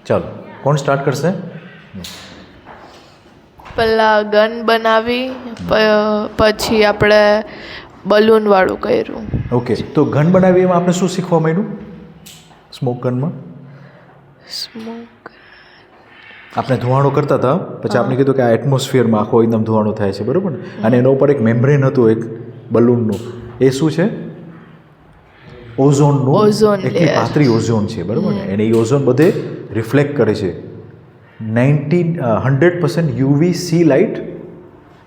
ચાલો, કોણ સ્ટાર્ટ કરશે? પહેલાં ગન બનાવી, પછી આપણે બલૂનવાળું કર્યું. ઓકે, તો ગન બનાવી એમાં આપણે શું શીખવા માંડ્યું? સ્મોક ગનમાં સ્મોક આપણે ધુવાણો કરતા હતા, પછી આપણે કીધું કે આ એટમોસ્ફિયરમાં આખો એકદમ ધુવાણો થાય છે, બરાબર ને? અને એના ઉપર એક મેમ્બ્રેન હતું એક બલૂનનું, એ શું છે? ઓઝોનનું. ઓઝોન એટલી પાતળી ઓઝોન છે, બરાબર ને? અને એ ઓઝોન બધે રિફ્લેક્ટ કરે છે 100% UVC લાઇટ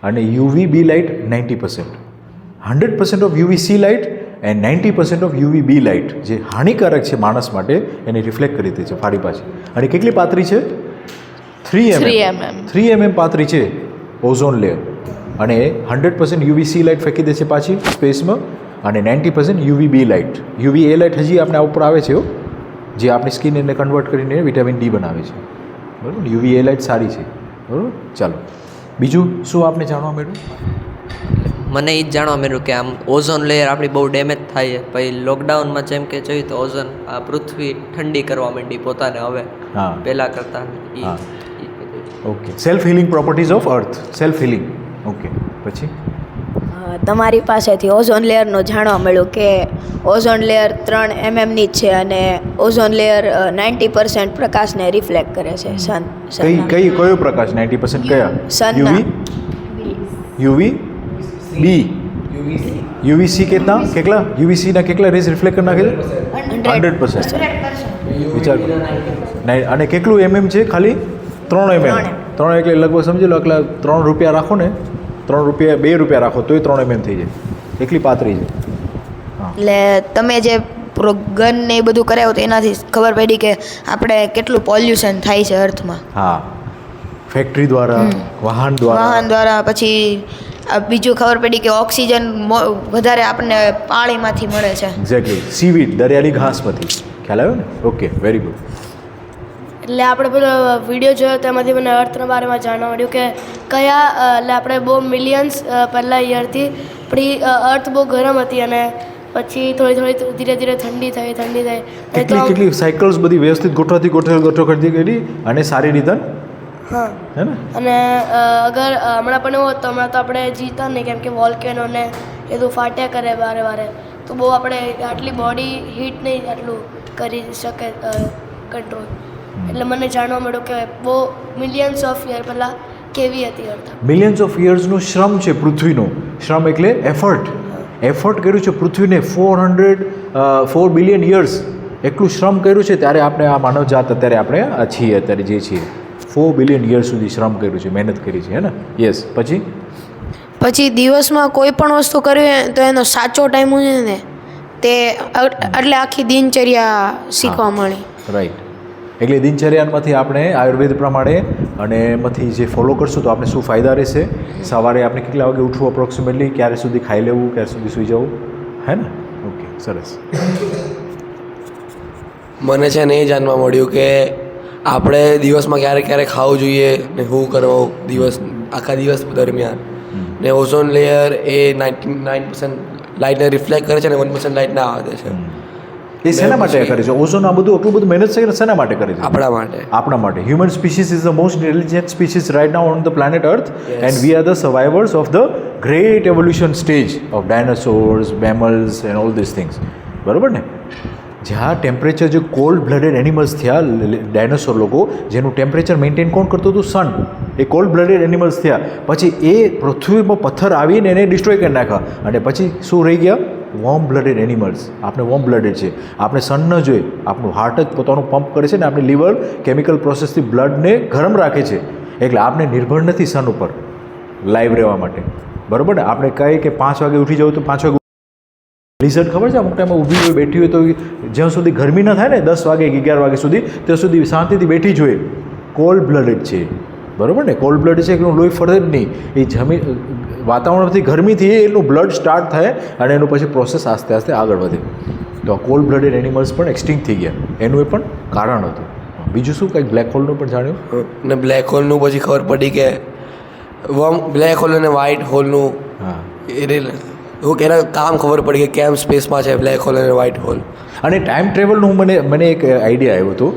અને UVB light 90%. 100% of UVC light and 90% of UVB light જે હાનિકારક છે માણસ માટે એને રિફ્લેક્ટ કરી દે છે ફાડી પાછી. અને કેટલી પાતળી છે? 3 mm પાતળી છે ઓઝોન લેયર. અને 100% UVC લાઇટ ફેંકી દે છે પાછી સ્પેસમાં અને 90% UVB લાઇટ. UVA લાઇટ હજી આપણે આ ઉપર આવે છે, જે આપણી સ્કિન એને કન્વર્ટ કરીને વિટામિન D બનાવે છે, બરાબર? UVA લાઇટ સારી છે, બરાબર? ચાલો, બીજું શું આપણે જાણવા મળ્યું? મને એ જ જાણવા મળ્યું કે આમ ઓઝોન લેયર આપણી બહુ ડેમેજ થાય છે. પછી લોકડાઉનમાં જેમ કે જોયું તો ઓઝોન આ પૃથ્વી ઠંડી કરવા માંડી પોતાને હવે પહેલાં કરતાં. Okay, self healing properties of earth, self healing. Okay, પછી તમારી પાસેથી ઓઝોન લેયરનું જાણવા મળ્યું કે ઓઝોન લેયર 3 mmની જ છે અને ઓઝોન લેયર 90% પ્રકાશને રિફ્લેક્ટ કરે છે. કયો પ્રકાશ? 90% કયા? સનના. UVB, UVC કેટલા UVC ના કેટલા રેઝ રિફ્લેક્ટ કરી નાખે છે? 100%. વિચાર કરો. અને કેટલું mm છે? ખાલી 3 mm. 3 એટલે લગભગ સમજી લો, એટલે 3 રૂપિયા રાખો ને, 3 રૂપિયા 2 રૂપિયા રાખો તોય 3 mm થઈ જાય, એટલી પાતળી છે. એટલે તમે જે ગન ને એ બધું કરાવ્યું તો એનાથી ખબર પડી કે આપણે કેટલું પોલ્યુશન થાય છે અર્થમાં. હા, ફેક્ટરી દ્વારા, વાહન દ્વારા, પછી બીજું ખબર પડી કે ઓક્સિજન વધારે આપણને પાણીમાંથી મળે છે. એક્ઝેક્ટલી, સીવીડ, દરિયાની ઘાસમાંથી. ખ્યાલ આવ્યો ને? Okay, very good. એટલે આપણે પેલો વિડીયો જોયો તેમાંથી મને અર્થના બારેમાં જાણવા મળ્યું કે કયા એટલે આપણે બહુ મિલિયન્સ પહેલાં યરથી આપણી અર્થ બહુ ગરમ હતી અને પછી થોડી ધીરે ધીરે ઠંડી થઈ. કેટલી સાયકલ્સ બધી વ્યવસ્થિત ગોઠવતી કરી અને સારી રીતે. હા, હે ને? અને અગર હમણાં પણ એવું હોત તો હમણાં તો આપણે જીતા નહીં, કેમ કે વોલ્કેનોને એ બધું ફાટ્યા કરે વારે તો બહુ આપણે આટલી બોડી હીટ નહીં આટલું કરી શકે કંટ્રોલ. એટલે મને જાણવા મળ્યું કે બહુ મિલિયન્સ ઓફ યર પહેલાં કેવી હતી અર્થ. મિલિયન્સ ઓફ યર્સનું શ્રમ છે પૃથ્વીનું. શ્રમ એટલે એફર્ટ કર્યું છે પૃથ્વીને. 4 બિલિયન યર્સ એટલું શ્રમ કર્યું છે, ત્યારે આપણે આ માનવ જાત અત્યારે આપણે છીએ, અત્યારે જે છીએ. 4 બિલિયન યર્સ સુધી શ્રમ કર્યું છે, મહેનત કરી છે, હે ને? યસ. પછી દિવસમાં કોઈ પણ વસ્તુ કરવી તો એનો સાચો ટાઈમ હોય ને તે એટલે આખી દિનચર્યા શીખવા મળી. રાઈટ. એટલે દિનચર્યામાંથી આપણે આયુર્વેદ પ્રમાણે અને એમાંથી જે ફોલો કરશું તો આપણે શું ફાયદા રહેશે? સવારે આપણે કેટલા વાગે ઉઠવું અપ્રોક્સિમેટલી, ક્યારે સુધી ખાઈ લેવું, ક્યારે સુધી સૂઈ જવું, હે ને? ઓકે, સરસ. મને છે ને એ જાણવા મળ્યું કે આપણે દિવસમાં ક્યારે ખાવું જોઈએ ને શું કરવું આખા દિવસ દરમિયાન. ને ઓઝોન લેયર એ 99% લાઇટને રિફ્લેક્ટ કરે છે ને 1% લાઇટ ના આવે છે. એ શેના માટે કરે છે? ઓઝોન આ બધું એટલું બધું મહેનત છે, શેના માટે કરે છે? આપણા માટે. Human species is the most intelligent species right now on the planet earth, and we are the survivors of the great evolution stage of dinosaurs, mammals and all this things, બરાબર ને? જ્યાં ટેમ્પરેચર, જે cold blooded animals થયા dinosaur લોકો, જેનું temperature maintain કોણ કરતું હતું? સન. એ કોલ્ડ બ્લડેડ એનિમલ્સ થયા, પછી એ પૃથ્વીમાં પથ્થર આવીને એને ડિસ્ટ્રોય કરી નાખ્યા, અને પછી શું રહી ગયા? Warm blooded animals. આપણે વોર્મ બ્લડેડ છે, આપણે સન ન જોઈએ, આપણું હાર્ટ જ પોતાનું પંપ કરે છે ને આપણી લીવર કેમિકલ પ્રોસેસથી બ્લડને ગરમ રાખે છે. એટલે આપણે નિર્ભર નથી સન ઉપર લાઈવ રહેવા માટે, બરાબર ને? આપણે કહીએ કે 5 વાગે ઉઠી જવું તો 5 વાગે. રિઝલ્ટ ખબર છે? અમુક ટાઈમમાં ઊભી હોય, બેઠી હોય તો જ્યાં સુધી ગરમી ન થાય ને 10 વાગે 11 વાગે સુધી, ત્યાં સુધી શાંતિથી બેઠી જ હોય. કોલ્ડ બ્લડેડ છે, બરાબર ને? કોલ્ડ બ્લડ છે, એનું લોહી ફરે જ નહીં. એ વાતાવરણથી ગરમીથી એનું બ્લડ સ્ટાર્ટ થાય અને એનું પછી પ્રોસેસ આસ્તે આસ્તે આગળ વધે. તો આ કોલ્ડ બ્લડેડ એનિમલ્સ પણ એક્સટિંક્ટ થઈ ગયા, એનું એ પણ કારણ હતું. બીજું શું? કંઈક બ્લેક હોલનું પણ જાણ્યું? ને બ્લેક હોલનું પછી ખબર પડી કે બ્લેક હોલ અને વ્હાઇટ હોલનું એના કામ ખબર પડી કે કેમ સ્પેસમાં છે બ્લેક હોલ અને વ્હાઇટ હોલ. અને ટાઈમ ટ્રેવલનું મને એક આઈડિયા આવ્યો હતો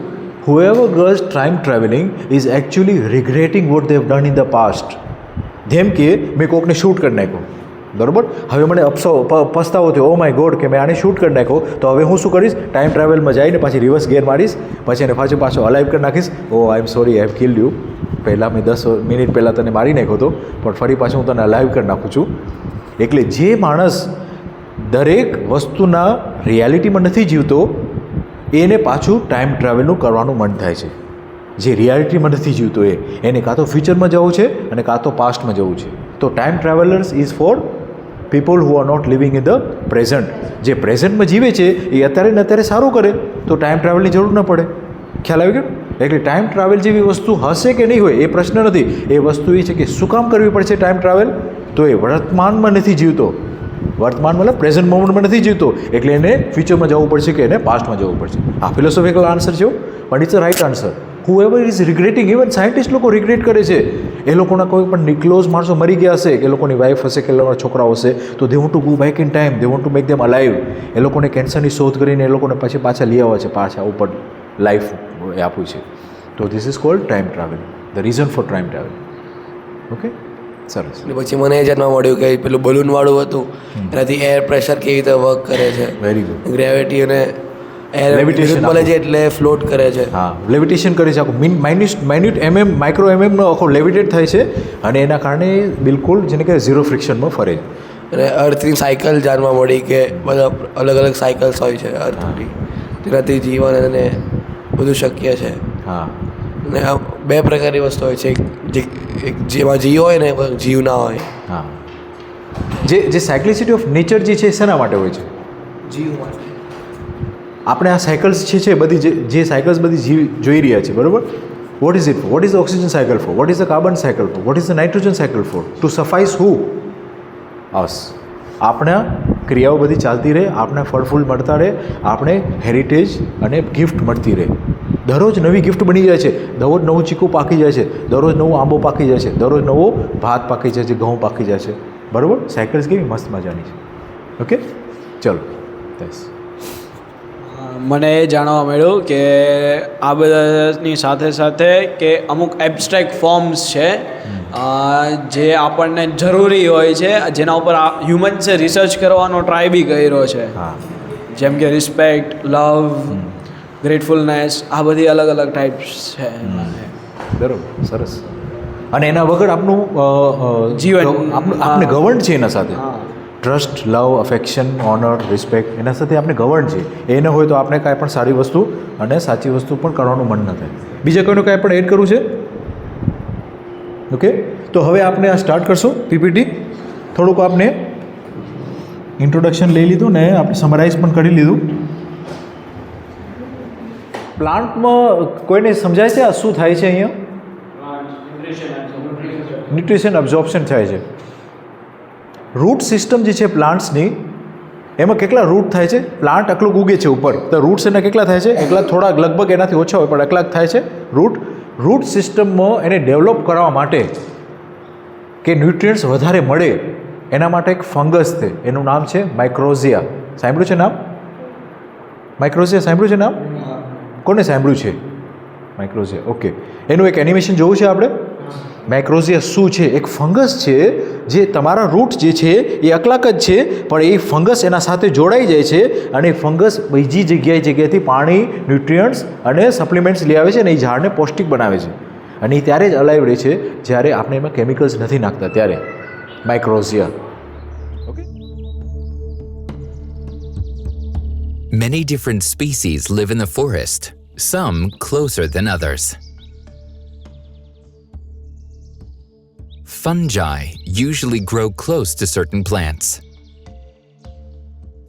whoever does time traveling is actually regretting what they have done in the past. જેમ કે મેં કોકને શૂટ કરી નાખ્યો, બરાબર, હવે મને પસ્તાવો થયો, ઓ માય ગોડ કે મેં આને શૂટ કરી નાખ્યો, તો હવે હું શું કરીશ, ટાઈમ ટ્રાવેલમાં જઈને પાછી રિવર્સ ગેર મારીશ, પછી એને પાછો અલાઇવ કરી નાખીશ, oh I am sorry I have killed you, પહેલાં મેં 10 મિનિટ પહેલાં તને મારી નાખ્યો હતો, પણ ફરી પાછું હું તને અલાઇવ કરી નાખું છું. એટલે જે માણસ દરેક વસ્તુના રિયાલિટીમાં નથી જીવતો એને પાછું ટાઈમ ટ્રાવેલનું કરવાનું મન થાય છે. જે રિયાલિટીમાં નથી જીવતો એને કાં તો ફ્યુચરમાં જવું છે અને કાં તો પાસ્ટમાં જવું છે. તો time travellers is for people who are not living in the present. જે પ્રેઝન્ટમાં જીવે છે એ અત્યારે ને અત્યારે સારું કરે તો ટાઈમ ટ્રાવેલની જરૂર ન પડે. ખ્યાલ આવી ગયો? એટલે ટાઈમ ટ્રાવેલ જેવી વસ્તુ હશે કે નહીં હોય એ પ્રશ્ન નથી. એ વસ્તુ એ છે કે શું કામ કરવી પડશે ટાઈમ ટ્રાવેલ? તો એ વર્તમાનમાં નથી જીવતો, વર્તમાન મતલબ પ્રેઝન્ટ મોમેન્ટમાં નથી જીવતો, એટલે એને ફ્યુચરમાં જવું પડશે કે એને પાસ્ટમાં જવું પડશે. આ ફિલોસોફિકલ આન્સર છે, પણ it's a right answer. Whoever is regretting, even scientist લોકો રિગ્રેટ કરે છે. એ લોકોના કોઈ પણ ક્લોઝ માણસો મરી ગયા હશે, કે એ લોકોની વાઈફ હશે, કે એ લોકોના છોકરાઓ હશે, તો they want to go back in time, they want to make them alive. એ લોકોને કેન્સરની શોધ કરીને એ લોકોને પછી પાછા લઈ આવ્યા છે, પાછા ઉપર લાઈફ આપ્યું છે. તો this is called time travel, the reason four time travel. Okay, સરસ. એટલે પછી મને એ જાણવા મળ્યું કે પેલું બલૂનવાળું હતું એનાથી એર પ્રેશર કેવી રીતે વર્ક કરે છે, વેરી ગુડ. ગ્રેવિટી અને એર Levitation મળે છે એટલે ફ્લોટ કરે છે. હા, લેવિટેશન કરે છે, આખું માઇન્યુટ માઇક્રો એમએમનો આખો લેવિટેટ થાય છે, અને એના કારણે બિલકુલ જેને કે ઝીરો ફ્રિક્શનમાં ફરે. અને અર્થની સાયકલ જાણવા મળી કે બધા અલગ અલગ સાયકલ્સ હોય છે અર્થની, તેનાથી જીવન અને બધું શક્ય છે. હા, અને આ બે પ્રકારની વસ્તુ હોય છે, એક જેમાં જીવ હોય ને એક જીવ ના હોય. હા. જે સાયક્લિસિટી ઓફ નેચર જે છે શેના માટે હોય છે? જીવ માટે. આપણે આ સાયકલ્સ છે બધી જે સાયકલ્સ બધી જોઈ રહ્યા છે, બરાબર? What is it for? What is the oxygen cycle for? What is the carbon cycle for? What is the nitrogen cycle for? To suffice who? Us. આપણા ક્રિયાઓ બધી ચાલતી રહે, આપણે ફળ ફૂલ મળતા રહે, આપણે હેરિટેજ અને ગિફ્ટ મળતી રહે. દરરોજ નવી ગિફ્ટ બની જાય છે, દરરોજ નવું ચીકુ પાકી જાય છે, દરરોજ નવો આંબો પાકી જાય છે, દરરોજ નવો ભાત પાકી જાય છે, ઘઉં પાકી જાય છે, બરાબર? સાયકલ્સ કેવી મસ્ત મજાની છે. ઓકે, ચલો. બસ મને એ જાણવા મળ્યું કે આ બધાની સાથે સાથે કે અમુક એબ્સ્ટ્રેક્ટ ફોર્મ્સ છે જે આપણને જરૂરી હોય છે, જેના ઉપર હ્યુમન્સે રિસર્ચ કરવાનો ટ્રાય બી કર્યો છે. હા, જેમ કે રિસ્પેક્ટ, લવ, ગ્રેટફુલનેસ, આ બધી અલગ અલગ ટાઈપ્સ છે. બરાબર, સરસ. અને એના વગર આપણું જીવન, આપણે ગવર્ન છે એના સાથે. હા. ટ્રસ્ટ, લવ, અફેક્શન, ઓનર, રિસ્પેક્ટ, એના સાથે આપણે ગવર્ન છે. એ ન હોય તો આપણે કાંઈ પણ સારી વસ્તુ અને સાચી વસ્તુ પણ કરવાનું મન ન થાય. બીજા કોઈનું કાંઈ પણ એડ કરવું છે? ઓકે, તો હવે આપણે આ સ્ટાર્ટ કરશું પીપીટી. થોડુંક આપણે ઇન્ટ્રોડક્શન લઈ લીધું ને આપણે સમરાઇઝ પણ કરી લીધું. પ્લાન્ટમાં કોઈને સમજાય છે આ શું થાય છે અહીંયા? ન્યુટ્રિશન એબ્ઝોર્પ્શન થાય છે. રૂટ સિસ્ટમ જે છે પ્લાન્ટ્સની, એમાં કેટલા રૂટ થાય છે? પ્લાન્ટ આટલું ઉગે છે ઉપર, તો રૂટ્સ એના કેટલા થાય છે? એકલા થોડાક, લગભગ એનાથી ઓછા હોય પણ એકલા થાય છે રૂટ સિસ્ટમમાં. એને ડેવલપ કરવા માટે કે ન્યુટ્રિયન્ટ્સ વધારે મળે એના માટે એક ફંગસ છે, એનું નામ છે માઇક્રોઝિયા. સાંભળ્યું છે નામ? માઇક્રોઝિયા સાંભળ્યું છે નામ? કોને સાંભળ્યું છે માઇક્રોઝિયા? ઓકે, એનું એક એનિમેશન જોવું છે આપણે. માઇક્રોઝિયા શું છે? એક ફંગસ છે જે તમારા રૂટ જે છે એ અકલાક જ છે, પણ એ ફંગસ એના સાથે જોડાઈ જાય છે, અને એ ફંગસ બીજી જગ્યાએથી પાણી, ન્યુટ્રિયન્ટ્સ અને સપ્લિમેન્ટ્સ લઈ આવે છે, અને એ ઝાડને પૌષ્ટિક બનાવે છે. અને એ ત્યારે જ અલાઈવ રહે છે જ્યારે આપણે એમાં કેમિકલ્સ નથી નાખતા, ત્યારે માઇક્રોઝિયા. Okay. Many different species live in the forest, some closer than others. Fungi usually grow close to certain plants.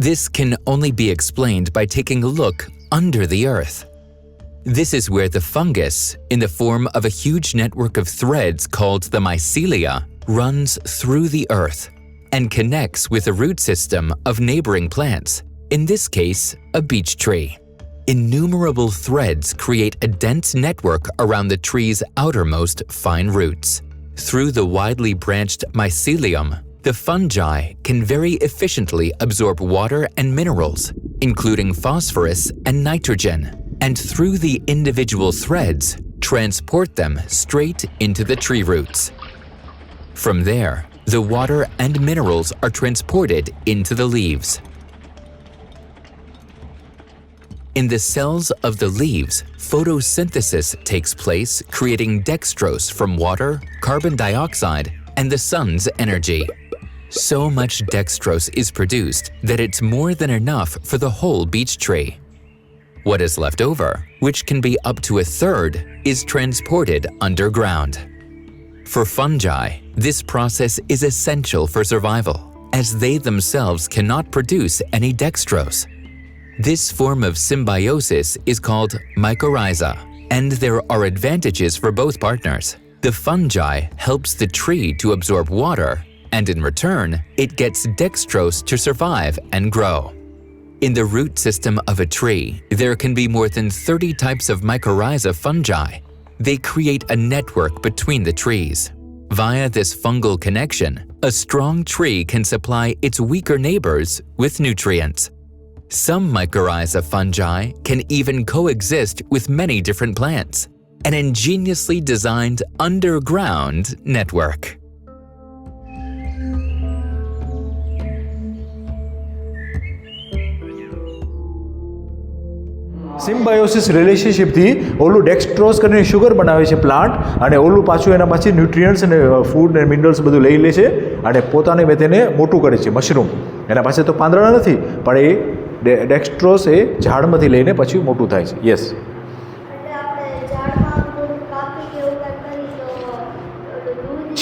This can only be explained by taking a look under the earth. This is where the fungus, in the form of a huge network of threads called the mycelia, runs through the earth and connects with the root system of neighboring plants, in this case, a beech tree. Innumerable threads create a dense network around the tree's outermost fine roots. Through the widely branched mycelium, the fungi can very efficiently absorb water and minerals, including phosphorus and nitrogen, and through the individual threads, transport them straight into the tree roots. From there, the water and minerals are transported into the leaves. In the cells of the leaves, photosynthesis takes place, creating dextrose from water, carbon dioxide, and the sun's energy. So much dextrose is produced that it's more than enough for the whole beech tree. What is left over, which can be up to a third, is transported underground. For fungi, this process is essential for survival, as they themselves cannot produce any dextrose. This form of symbiosis is called mycorrhiza, and there are advantages for both partners. The fungi helps the tree to absorb water, and in return, it gets dextrose to survive and grow. In the root system of a tree, there can be more than 30 types of mycorrhiza fungi. They create a network between the trees. Via this fungal connection, a strong tree can supply its weaker neighbors with nutrients. Some mycorrhiza fungi can even coexist with many different plants, an ingeniously designed underground network. Symbiosis રિલેશનશિપથી ઓલું dextrose કરીને sugar બનાવે છે plant, અને ઓલું પાછું એના પાછી ન્યુટ્રિયન્ટ્સ અને ફૂડ અને મિનરલ્સ બધું લઈ લે છે અને પોતાને મેં તેને મોટું કરે છે. મશરૂમ એના પાસે તો પાંદડા નથી, પણ એ ડેક્સ્ટ્રોઝ એ ઝાડમાંથી લઈને પછી મોટું થાય છે. યસ,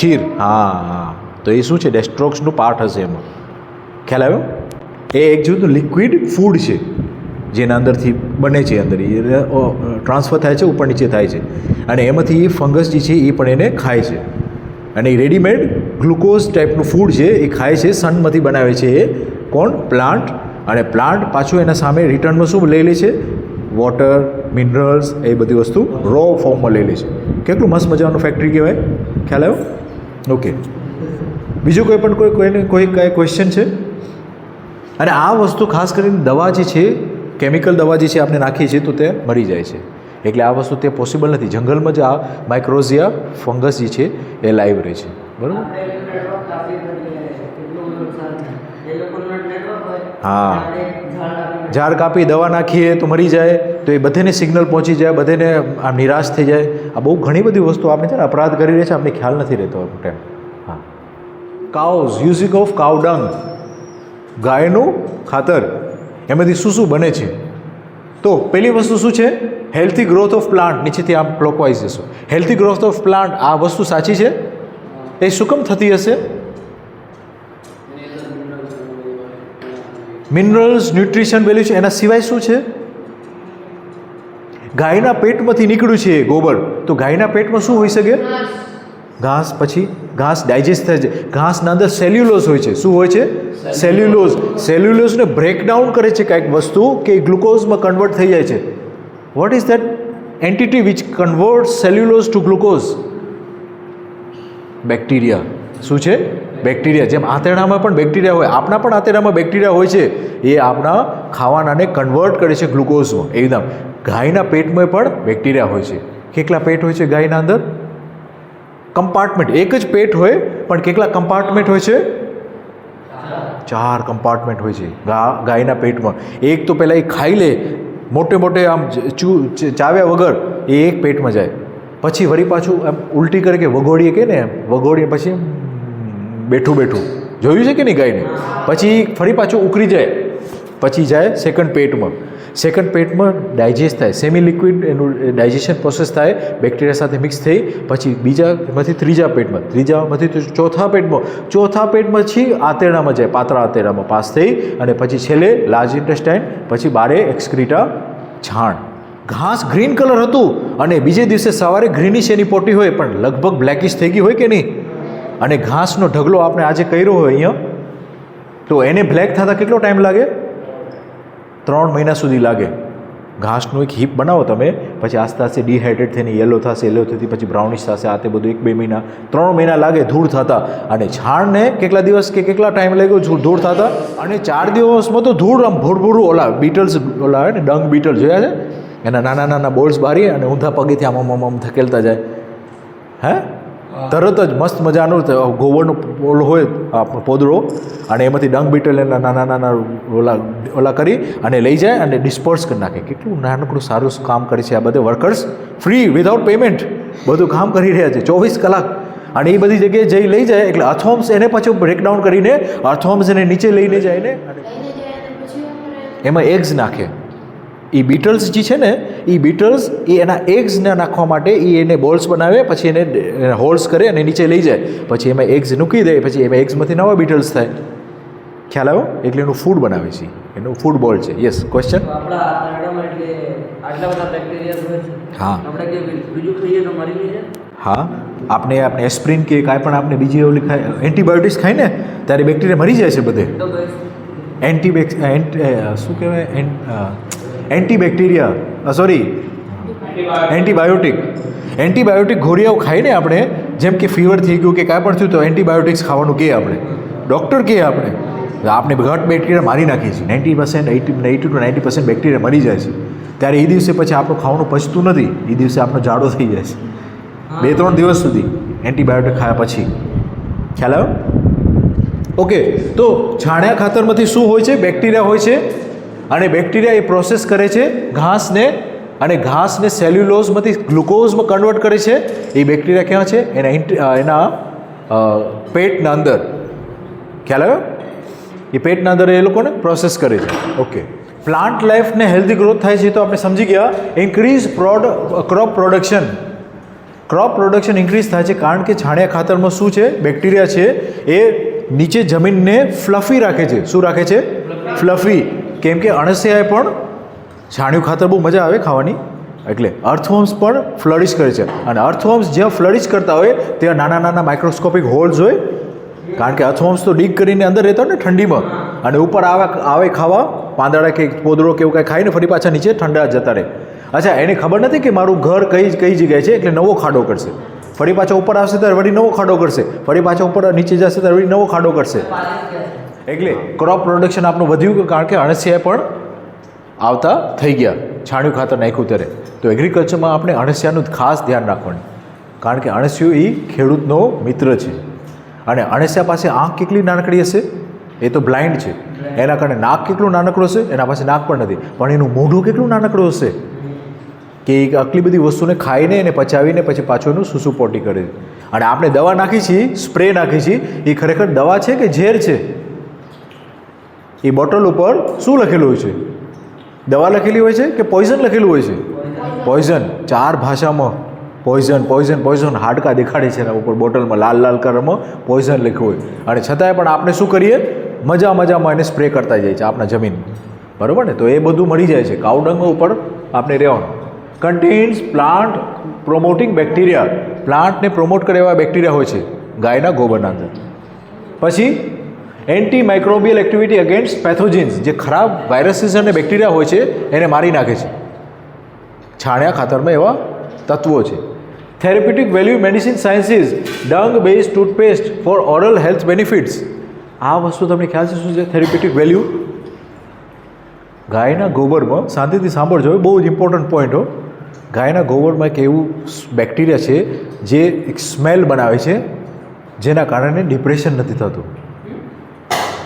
ખીર. હા, તો એ શું છે? ડેક્સ્ટ્રોઝનું પાર્ટ હશે એમાં. ખ્યાલ આવ્યો? એ એક જાતનું લિક્વિડ ફૂડ છે જેના અંદરથી બને છે, અંદર એ ટ્રાન્સફર થાય છે, ઉપર નીચે થાય છે, અને એમાંથી એ ફંગસ જે છે એ પણ એને ખાય છે, અને એ રેડીમેડ ગ્લુકોઝ ટાઈપનું ફૂડ છે એ ખાય છે. સનમાંથી બનાવે છે એ કોણ? પ્લાન્ટ. અને પ્લાન્ટ પાછું એના સામે રિટર્નમાં શું લઈ લે છે? વોટર, મિનરલ્સ, એ બધી વસ્તુ રો ફોર્મમાં લઈ લે છે. કેટલું મસ્ત મજાનું ફેક્ટરી કહેવાય. ખ્યાલ આવ્યો? ઓકે, બીજું કોઈને કાંઈ ક્વેશ્ચન છે? અને આ વસ્તુ ખાસ કરીને દવા જે છે, કેમિકલ દવા જે છે આપણે નાખીએ છીએ તો તે મરી જાય છે, એટલે આ વસ્તુ તે પોસિબલ નથી. જંગલમાં જ આ માઇક્રોઝિયા ફંગસ જે છે એ લાઈવ રહે છે. બરાબર? હા, ઝાડ કાપી દવા નાખીએ તો મરી જાય, તો એ બધાને સિગ્નલ પહોંચી જાય, બધાને આમ નિરાશ થઈ જાય. આ બહુ ઘણી બધી વસ્તુ આપણે છે ને અપરાધ કરી રહી છે, આપણે ખ્યાલ નથી રહેતો ટાઈમ. હા, કાઉઝ, યુઝિંગ ઓફ કાઉ ડંગ, ગાયનું ખાતર, એમાંથી શું શું બને છે? તો પહેલી વસ્તુ શું છે? Healthy growth of plant. નીચેથી આમ ક્લોકવાઇઝ જશો. હેલ્થી ગ્રોથ ઓફ પ્લાન્ટ, આ વસ્તુ સાચી છે? એ શું કેમ થતી હશે? મિનરલ્સ, ન્યુટ્રિશન વેલ્યુ છે. એના સિવાય શું છે? ગાયના પેટમાંથી નીકળ્યું છે ગોબર, તો ગાયના પેટમાં શું હોઈ શકે? ઘાસ. પછી ઘાસ ડાયજેસ્ટ થાય છે. ઘાસના અંદર સેલ્યુલોઝ હોય છે. શું હોય છે? સેલ્યુલોઝ. સેલ્યુલોઝને બ્રેકડાઉન કરે છે કાંઈક વસ્તુ કે ગ્લુકોઝમાં કન્વર્ટ થઈ જાય છે. What is that entity which convert cellulose to glucose? Bacteria. શું છે? બેક્ટેરિયા. જેમ આંતરડામાં પણ બેક્ટેરિયા હોય, આપણા પણ આંતરડામાં બેક્ટેરિયા હોય છે, એ આપણા ખાવાનાને કન્વર્ટ કરે છે ગ્લુકોઝમાં. એકદમ ગાયના પેટમાં પણ બેક્ટેરિયા હોય છે. કેટલા પેટ હોય છે ગાયના અંદર? કમ્પાર્ટમેન્ટ. એક જ પેટ હોય પણ કેટલા કમ્પાર્ટમેન્ટ હોય છે? 4 કમ્પાર્ટમેન્ટ હોય છે ગાયના પેટમાં. એક તો પહેલાં એ ખાઈ લે, મોટે આમ ચાવ્યા વગર એ એક પેટમાં જાય, પછી વળી પાછું આમ ઉલટી કરે કે વગોડીએ કે ને, એમ વગોડીએ પછી બેઠું જોયું છે કે નહીં ગાયને? પછી ફરી પાછું ઉકળી જાય, પછી જાય સેકન્ડ પેટમાં. સેકન્ડ પેટમાં ડાયજેસ્ટ થાય, સેમી લિક્વિડ એનું ડાયજેશન પ્રોસેસ થાય, બેક્ટેરિયા સાથે મિક્સ થઈ, પછી બીજામાંથી ત્રીજા પેટમાં, ત્રીજામાંથી ચોથા પેટમાં, ચોથા પેટમાંથી આંતરડામાં જાય, પાતળા આંતરડામાં પાસ થઈ, અને પછી છેલ્લે લાર્જ ઇન્ટેસ્ટાઇન, પછી બારે એક્સક્રીટા, છાણ. ઘાસ ગ્રીન કલર હતું અને બીજે દિવસે સવારે ગ્રીનિશ એની પોટી હોય, પણ લગભગ બ્લેકિશ થઈ ગઈ હોય કે નહીં? અને ઘાસનો ઢગલો આપણે આજે કર્યો હોય અહીંયા, તો એને બ્લેક થતાં કેટલો ટાઈમ લાગે? 3 મહિના સુધી લાગે. ઘાસનું એક હીપ બનાવો તમે, પછી આસ્તે આસ્તે ડિહાઇડ્રેટ થઈને યલો થશે, યલો થતી પછી બ્રાઉનિશ થશે, આ તે બધું 1-2 મહિના, 3 મહિના લાગે ધૂળ થતાં. અને છાણને કેટલા દિવસ કે કેટલા ટાઈમ લાગ્યો ધૂળ થતાં? અને 4 દિવસમાં તો ધૂળ આમ ભૂરભૂરું, ઓલા બીટલ્સ, ઓલા ને ડંગ બીટલ જોયા છે, એના નાના નાના બોલ્સ બારી અને ઊંધા પગેથી આમ ધકેલતા જાય. હે તરત જ મસ્ત મજાનું ગોબરનો ઓલો હોય આપણો પોદળો અને એમાંથી ડંગ બીટલ એના નાના નાના ઓલા કરી અને લઈ જાય અને ડિસ્પર્સ કરી નાખે. કેટલું નાનકડું સારું કામ કરે છે આ બધા વર્કર્સ, ફ્રી વિધાઉટ પેમેન્ટ બધું કામ કરી રહ્યા છે 24 કલાક. અને એ બધી જગ્યાએ જઈ લઈ જાય એટલે અર્થવોર્મ્સ એને પછી બ્રેકડાઉન કરીને અર્થવોર્મ્સ એને નીચે લઈને જાય ને એમાં એગ્સ નાખે. એ બીટલ્સ જે છે ને એ બીટલ્સ એ એના એગ્સને નાખવા માટે એ એને બોલ્સ બનાવે, પછી એને હોલ્સ કરે અને નીચે લઈ જાય, પછી એમાં એગ્સ મૂકી દે, પછી એમાં એગ્સમાંથી નવા બીટલ્સ થાય. ખ્યાલ આવ્યો? એટલે એનું ફૂડ બનાવે છે, એનું ફૂડ બોલ છે. Yes, question? હા હા, આપણે એસ્પ્રિન કે કાંઈ પણ આપણે બીજી ઓલી ખાય એન્ટીબાયોટિક્સ ખાય ને ત્યારે બેક્ટેરિયા મરી જાય છે બધે. શું કહેવાય એન્ટીબાયોટિક ગોળીઓ ખાઈને આપણે જેમ કે ફીવર થઈ ગયું કે કાંઈ પણ થયું તો એન્ટીબાયોટિક્સ ખાવાનું કહે આપણે, ડૉક્ટર કહે આપણે ઘટ બેક્ટેરિયા મારી નાખીએ છીએ. 80 to 90% બેક્ટેરિયા મરી જાય છે. ત્યારે એ દિવસે પછી આપણું ખાવાનું પચતું નથી, એ દિવસે આપણો જાડો થઈ જાય છે 2-3 દિવસ સુધી એન્ટીબાયોટિક ખાયા પછી. ખ્યાલ આવ્યો? ઓકે, તો છાણિયા ખાતરમાંથી શું હોય છે? બેક્ટેરિયા હોય છે અને બેક્ટેરિયા એ પ્રોસેસ કરે છે ઘાસને, અને ઘાસને સેલ્યુલોઝમાંથી ગ્લુકોઝમાં કન્વર્ટ કરે છે. એ બેક્ટેરિયા ક્યાં છે? એના પેટના અંદર. ખ્યાલ આવ્યો? એ પેટના અંદર એ લોકોને પ્રોસેસ કરે છે. ઓકે, પ્લાન્ટ લાઈફને હેલ્ધી ગ્રોથ થાય છે તો આપણે સમજી ગયા. ઇન્ક્રીઝ ક્રોપ પ્રોડક્શન ઇન્ક્રીઝ થાય છે કારણ કે છાણિયા ખાતરમાં શું છે? બેક્ટેરિયા છે એ નીચે જમીનને ફ્લફી રાખે છે. શું રાખે છે? ફ્લફી. કેમ કે અળસિયાએ પણ છાણિયું ખાતર બહુ મજા આવે ખાવાની, એટલે અર્થવોર્મ્સ પણ ફ્લરિશ કરે છે. અને અર્થવોર્મ્સ જ્યાં ફ્લરિશ કરતા હોય ત્યાં નાના નાના માઇક્રોસ્કોપિક હોલ્સ હોય, કારણ કે અર્થવોર્મ્સ તો ડીગ કરીને અંદર રહેતા હોય ને ઠંડીમાં, અને ઉપર આવે ખાવા પાંદડા કે પોદળો કે એવું કાંઈ ખાઈને ફરી પાછા નીચે ઠંડા જતા રહે. અચ્છા, એને ખબર નથી કે મારું ઘર કઈ જગ્યાએ છે, એટલે નવો ખાડો કરશે. ફરી પાછા ઉપર આવશે ત્યારે વળી નવો ખાડો કરશે, ફરી પાછા ઉપર નીચે જશે ત્યારે વળી નવો ખાડો કરશે. એટલે ક્રોપ પ્રોડક્શન આપણું વધ્યું કારણ કે અળસિયા પણ આવતા થઈ ગયા છાણિયું ખાતર નાખ્યું ત્યારે. તો એગ્રીકલ્ચરમાં આપણે અળસિયાનું ખાસ ધ્યાન રાખવાનું, કારણ કે અળસિયું એ ખેડૂતનો મિત્ર છે. અને અળસિયા પાસે આંખ કેટલી નાનકડી હશે? એ તો બ્લાઇન્ડ છે, એના કારણે નાક કેટલું નાનકડું હશે? એના પાસે નાક પણ નથી, પણ એનું મોઢું કેટલું નાનકડું હશે કે એ આટલી બધી વસ્તુને ખાઈને એને પચાવીને પછી પાછું એનું સુસુપોટી કરે છે. અને આપણે દવા નાખી છીએ, સ્પ્રે નાખી છીએ, એ ખરેખર દવા છે કે ઝેર છે? એ બોટલ ઉપર શું લખેલું હોય છે? દવા લખેલી હોય છે કે પોઈઝન લખેલું હોય છે? પોઈઝન. 4 ભાષામાં પોઈઝન હાડકા દેખાડે છે એના ઉપર બોટલમાં, લાલ કલરમાં પોઈઝન લખ્યું હોય. અને છતાંય પણ આપણે શું કરીએ? મજામાં એને સ્પ્રે કરતા જાય છે આપણા જમીન, બરાબર ને? તો એ બધું મળી જાય છે. કાવડંગ ઉપર આપણે રહેવાનું. કન્ટેન્સ પ્લાન્ટ પ્રોમોટિંગ બેક્ટેરિયા, પ્લાન્ટને પ્રોમોટ કરે એવા બેક્ટેરિયા હોય છે ગાયના ગોબરના અંદર. પછી એન્ટી માઇક્રોબિયલ એક્ટિવિટી અગેન્સ્ટ પેથોજિન્સ, જે ખરાબ વાયરસીસ અને બેક્ટેરિયા હોય છે એને મારી નાખે છે. છાણિયા ખાતરમાં એવા તત્વો છે. Therapeutic value medicine sciences, dung base toothpaste for oral health benefits. આ વસ્તુ તમને ખ્યાલ છે શું છે થેરેપ્યુટિક વેલ્યુ? ગાયના ગોબરમાં, શાંતિથી સાંભળજો, બહુ જ ઇમ્પોર્ટન્ટ પોઈન્ટ હો. ગાયના ગોબરમાં એક એવું બેક્ટેરિયા છે જે એક સ્મેલ બનાવે છે, જેના કારણે ડિપ્રેશન નથી થતું.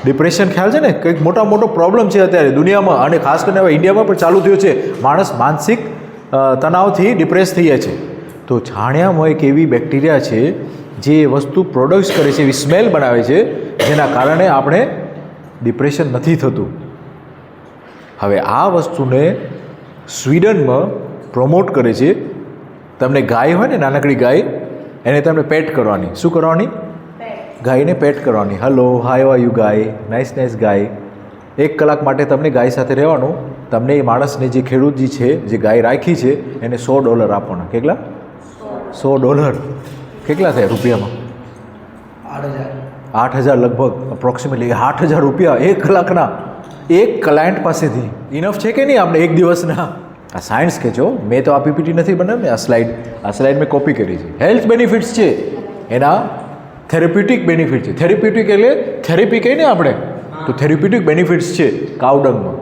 ડિપ્રેશન ખ્યાલ છે ને, કંઈક મોટો પ્રોબ્લેમ છે અત્યારે દુનિયામાં, અને ખાસ કરીને હવે ઇન્ડિયામાં પણ ચાલુ થયો છે. માણસ માનસિક તણાવથી ડિપ્રેસ થઈ જાય છે. તો છાણિયામાં એક એવી બેક્ટેરિયા છે જે વસ્તુ પ્રોડ્યુસ કરે છે, એવી સ્મેલ બનાવે છે, જેના કારણે આપણે ડિપ્રેશન નથી થતું. હવે આ વસ્તુને સ્વીડનમાં પ્રોમોટ કરે છે. તમને ગાય હોય ને, નાનકડી ગાય, એને તમને પેટ કરવાની. શું કરવાની? ગાયને પેટ કરવાની. Hello, hi are you guy, nice guy. 1 કલાક માટે તમને ગાય સાથે રહેવાનું. તમને એ માણસને, જે ખેડૂત જે છે, જે ગાય રાખી છે, એને $100 આપવાના. કેટલા? $100. કેટલા થાય રૂપિયામાં? 8,000 લગભગ, અપ્રોક્સિમેટલી 8,000 રૂપિયા 1 કલાકના, એક ક્લાયન્ટ પાસેથી. ઇનફ છે કે નહીં આપણે એક દિવસના? આ સાયન્સ કે છો, મેં તો આ પીપીટી નથી બનાવી ને, આ સ્લાઇડ મેં કોપી કરી છે. હેલ્થ બેનિફિટ્સ છે એના, થેરેપ્યુટિક બેનિફિટ છે. થેરેપ્યુટિક એટલે થેરેપી કહીએ ને આપણે, તો થેરેપ્યુટિક બેનિફિટ્સ છે કાવડંગમાં,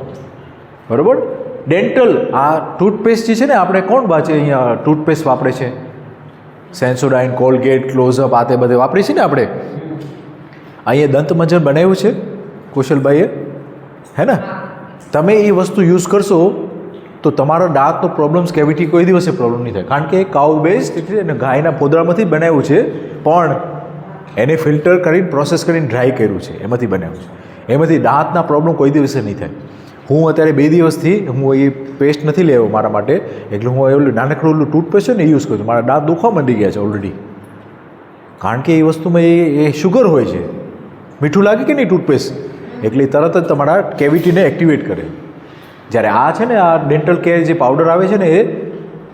બરાબર? ડેન્ટલ આ ટૂથપેસ્ટ જે છે ને આપણે કોણ બાજે અહીંયા ટૂથપેસ્ટ વાપરે છે? સેન્સોડાઇન, કોલગેટ, ક્લોઝઅપ આ તે બધે વાપરીએ છીએ ને આપણે. અહીંયા દંતમંજન બનાવ્યું છે કુશલભાઈએ, હે ને? તમે એ વસ્તુ યુઝ કરશો તો તમારા દાંતનો પ્રોબ્લેમ્સ કેવિટી કોઈ દિવસે પ્રોબ્લેમ નહીં થાય, કારણ કે એ કાઉ બેસ્ડ એટલે એને ગાયના પોદરામાંથી જ બનાવ્યું છે, પણ એને ફિલ્ટર કરીને પ્રોસેસ કરીને ડ્રાય કર્યું છે, એમાંથી બનાવ્યું છે. એમાંથી દાંતના પ્રોબ્લેમ કોઈ દિવસે નહીં થાય. હું અત્યારે 2 દિવસથી હું એ પેસ્ટ નથી લેવો મારા માટે, એટલે હું એવું નાનકડું ઓલું ટૂથપેસ્ટ છે ને એ યુઝ કરું છું. મારા દાંત દુખવા માંડી ગયા છે ઓલરેડી, કારણ કે એ વસ્તુમાં એ શુગર હોય છે. મીઠું લાગે કે નહીં ટૂથપેસ્ટ, એટલે તરત જ તમારા કેવિટીને એક્ટિવેટ કરે. જ્યારે આ છે ને આ ડેન્ટલ કેર જે પાવડર આવે છે ને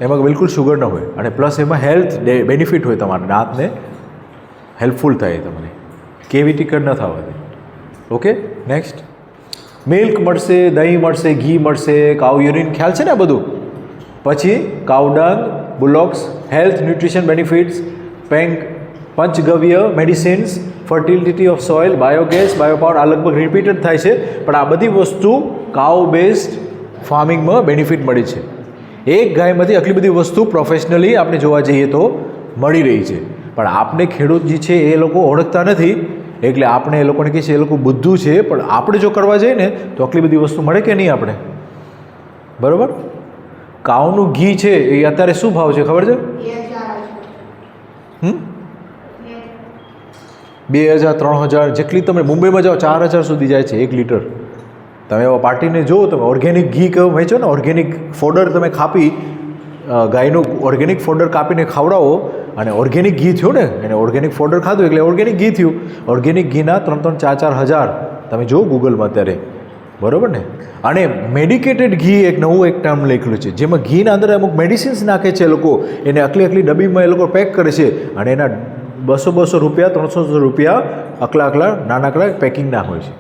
એમાં બિલકુલ શુગર ન હોય, અને પ્લસ એમાં હેલ્થ બેનિફિટ હોય, તમારા દાંતને હેલ્પફુલ થાય, તમને કેવિટી કર ન થવા દે. Okay, next. મિલ્ક મળશે, દહીં મળશે, ઘી મળશે, કાઉ યુરિન, ખ્યાલ છે ને આ બધું. પછી cow dung, bullocks, health nutrition benefits, panchagavya medicines, fertility of soil, biogas, biopower, આ લગભગ રિપીટેડ થાય છે, પણ આ બધી વસ્તુ કાઉ બેસ્ડ ફાર્મિંગમાં બેનિફિટ મળી છે. એક ગાયમાંથી આટલી બધી વસ્તુ પ્રોફેશનલી આપણે જોવા જઈએ તો મળી રહી છે, પણ આપણે ખેડૂત જે છે એ લોકો ઓળખતા નથી, એટલે આપણે એ લોકોને કહે છે એ લોકો બુદ્ધુ છે, પણ આપણે જો કરવા જઈએ ને તો આટલી બધી વસ્તુ મળે કે નહીં આપણે? બરાબર. કાઉનું ઘી છે એ અત્યારે શું ભાવ છે ખબર છે? 2000 3000 જેટલી તમે મુંબઈમાં જાઓ 4000 સુધી જાય છે 1 લીટર. તમે એવા પાર્ટીને જુઓ, તમે ઓર્ગેનિક ઘી કહો વેચો ને, ઓર્ગેનિક ફોડર તમે ખાપી ગાયનું ઓર્ગેનિક ફોડર કાપીને ખવડાવો અને ઓર્ગેનિક ઘી થયું ને, એને ઓર્ગેનિક ફોડર ખાધું એટલે ઓર્ગેનિક ઘી થયું. ઓર્ગેનિક ઘીના 3-4 હજાર તમે જુઓ ગૂગલમાં અત્યારે, બરાબર ને? અને મેડિકેટેડ ઘી એક નવું એક ટર્મ લખેલું છે, જેમાં ઘીના અંદર અમુક મેડિસિન્સ નાખે છે લોકો, એને આટલી ડબ્બીમાં એ લોકો પેક કરે છે, અને એના 200 રૂપિયા 300 રૂપિયા આકલા નાનકડા પેકિંગના હોય છે.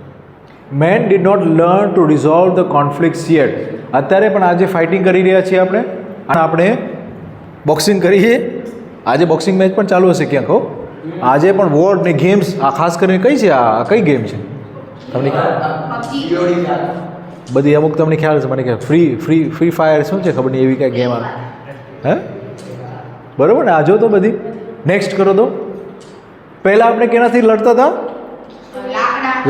Man did not learn to resolve the conflicts yet. અત્યારે પણ આજે ફાઇટિંગ કરી રહ્યા છીએ આપણે બોક્સિંગ કરીએ, આજે બોક્સિંગ મેચ પણ ચાલુ હશે ક્યાંક. આજે પણ વોર ને ગેમ્સ, આ ખાસ કરીને કઈ છે, આ કઈ ગેમ છે તમને બધી અમુક તમને ખ્યાલ છે? મને ખ્યાલ ફ્રી ફાયર શું છે ખબર નહીં, એવી કાંઈ ગેમ આવે, હે? બરાબર ને? આ જો તો બધી. નેક્સ્ટ કરો તો. પહેલાં આપણે કેનાથી લડતા હતા?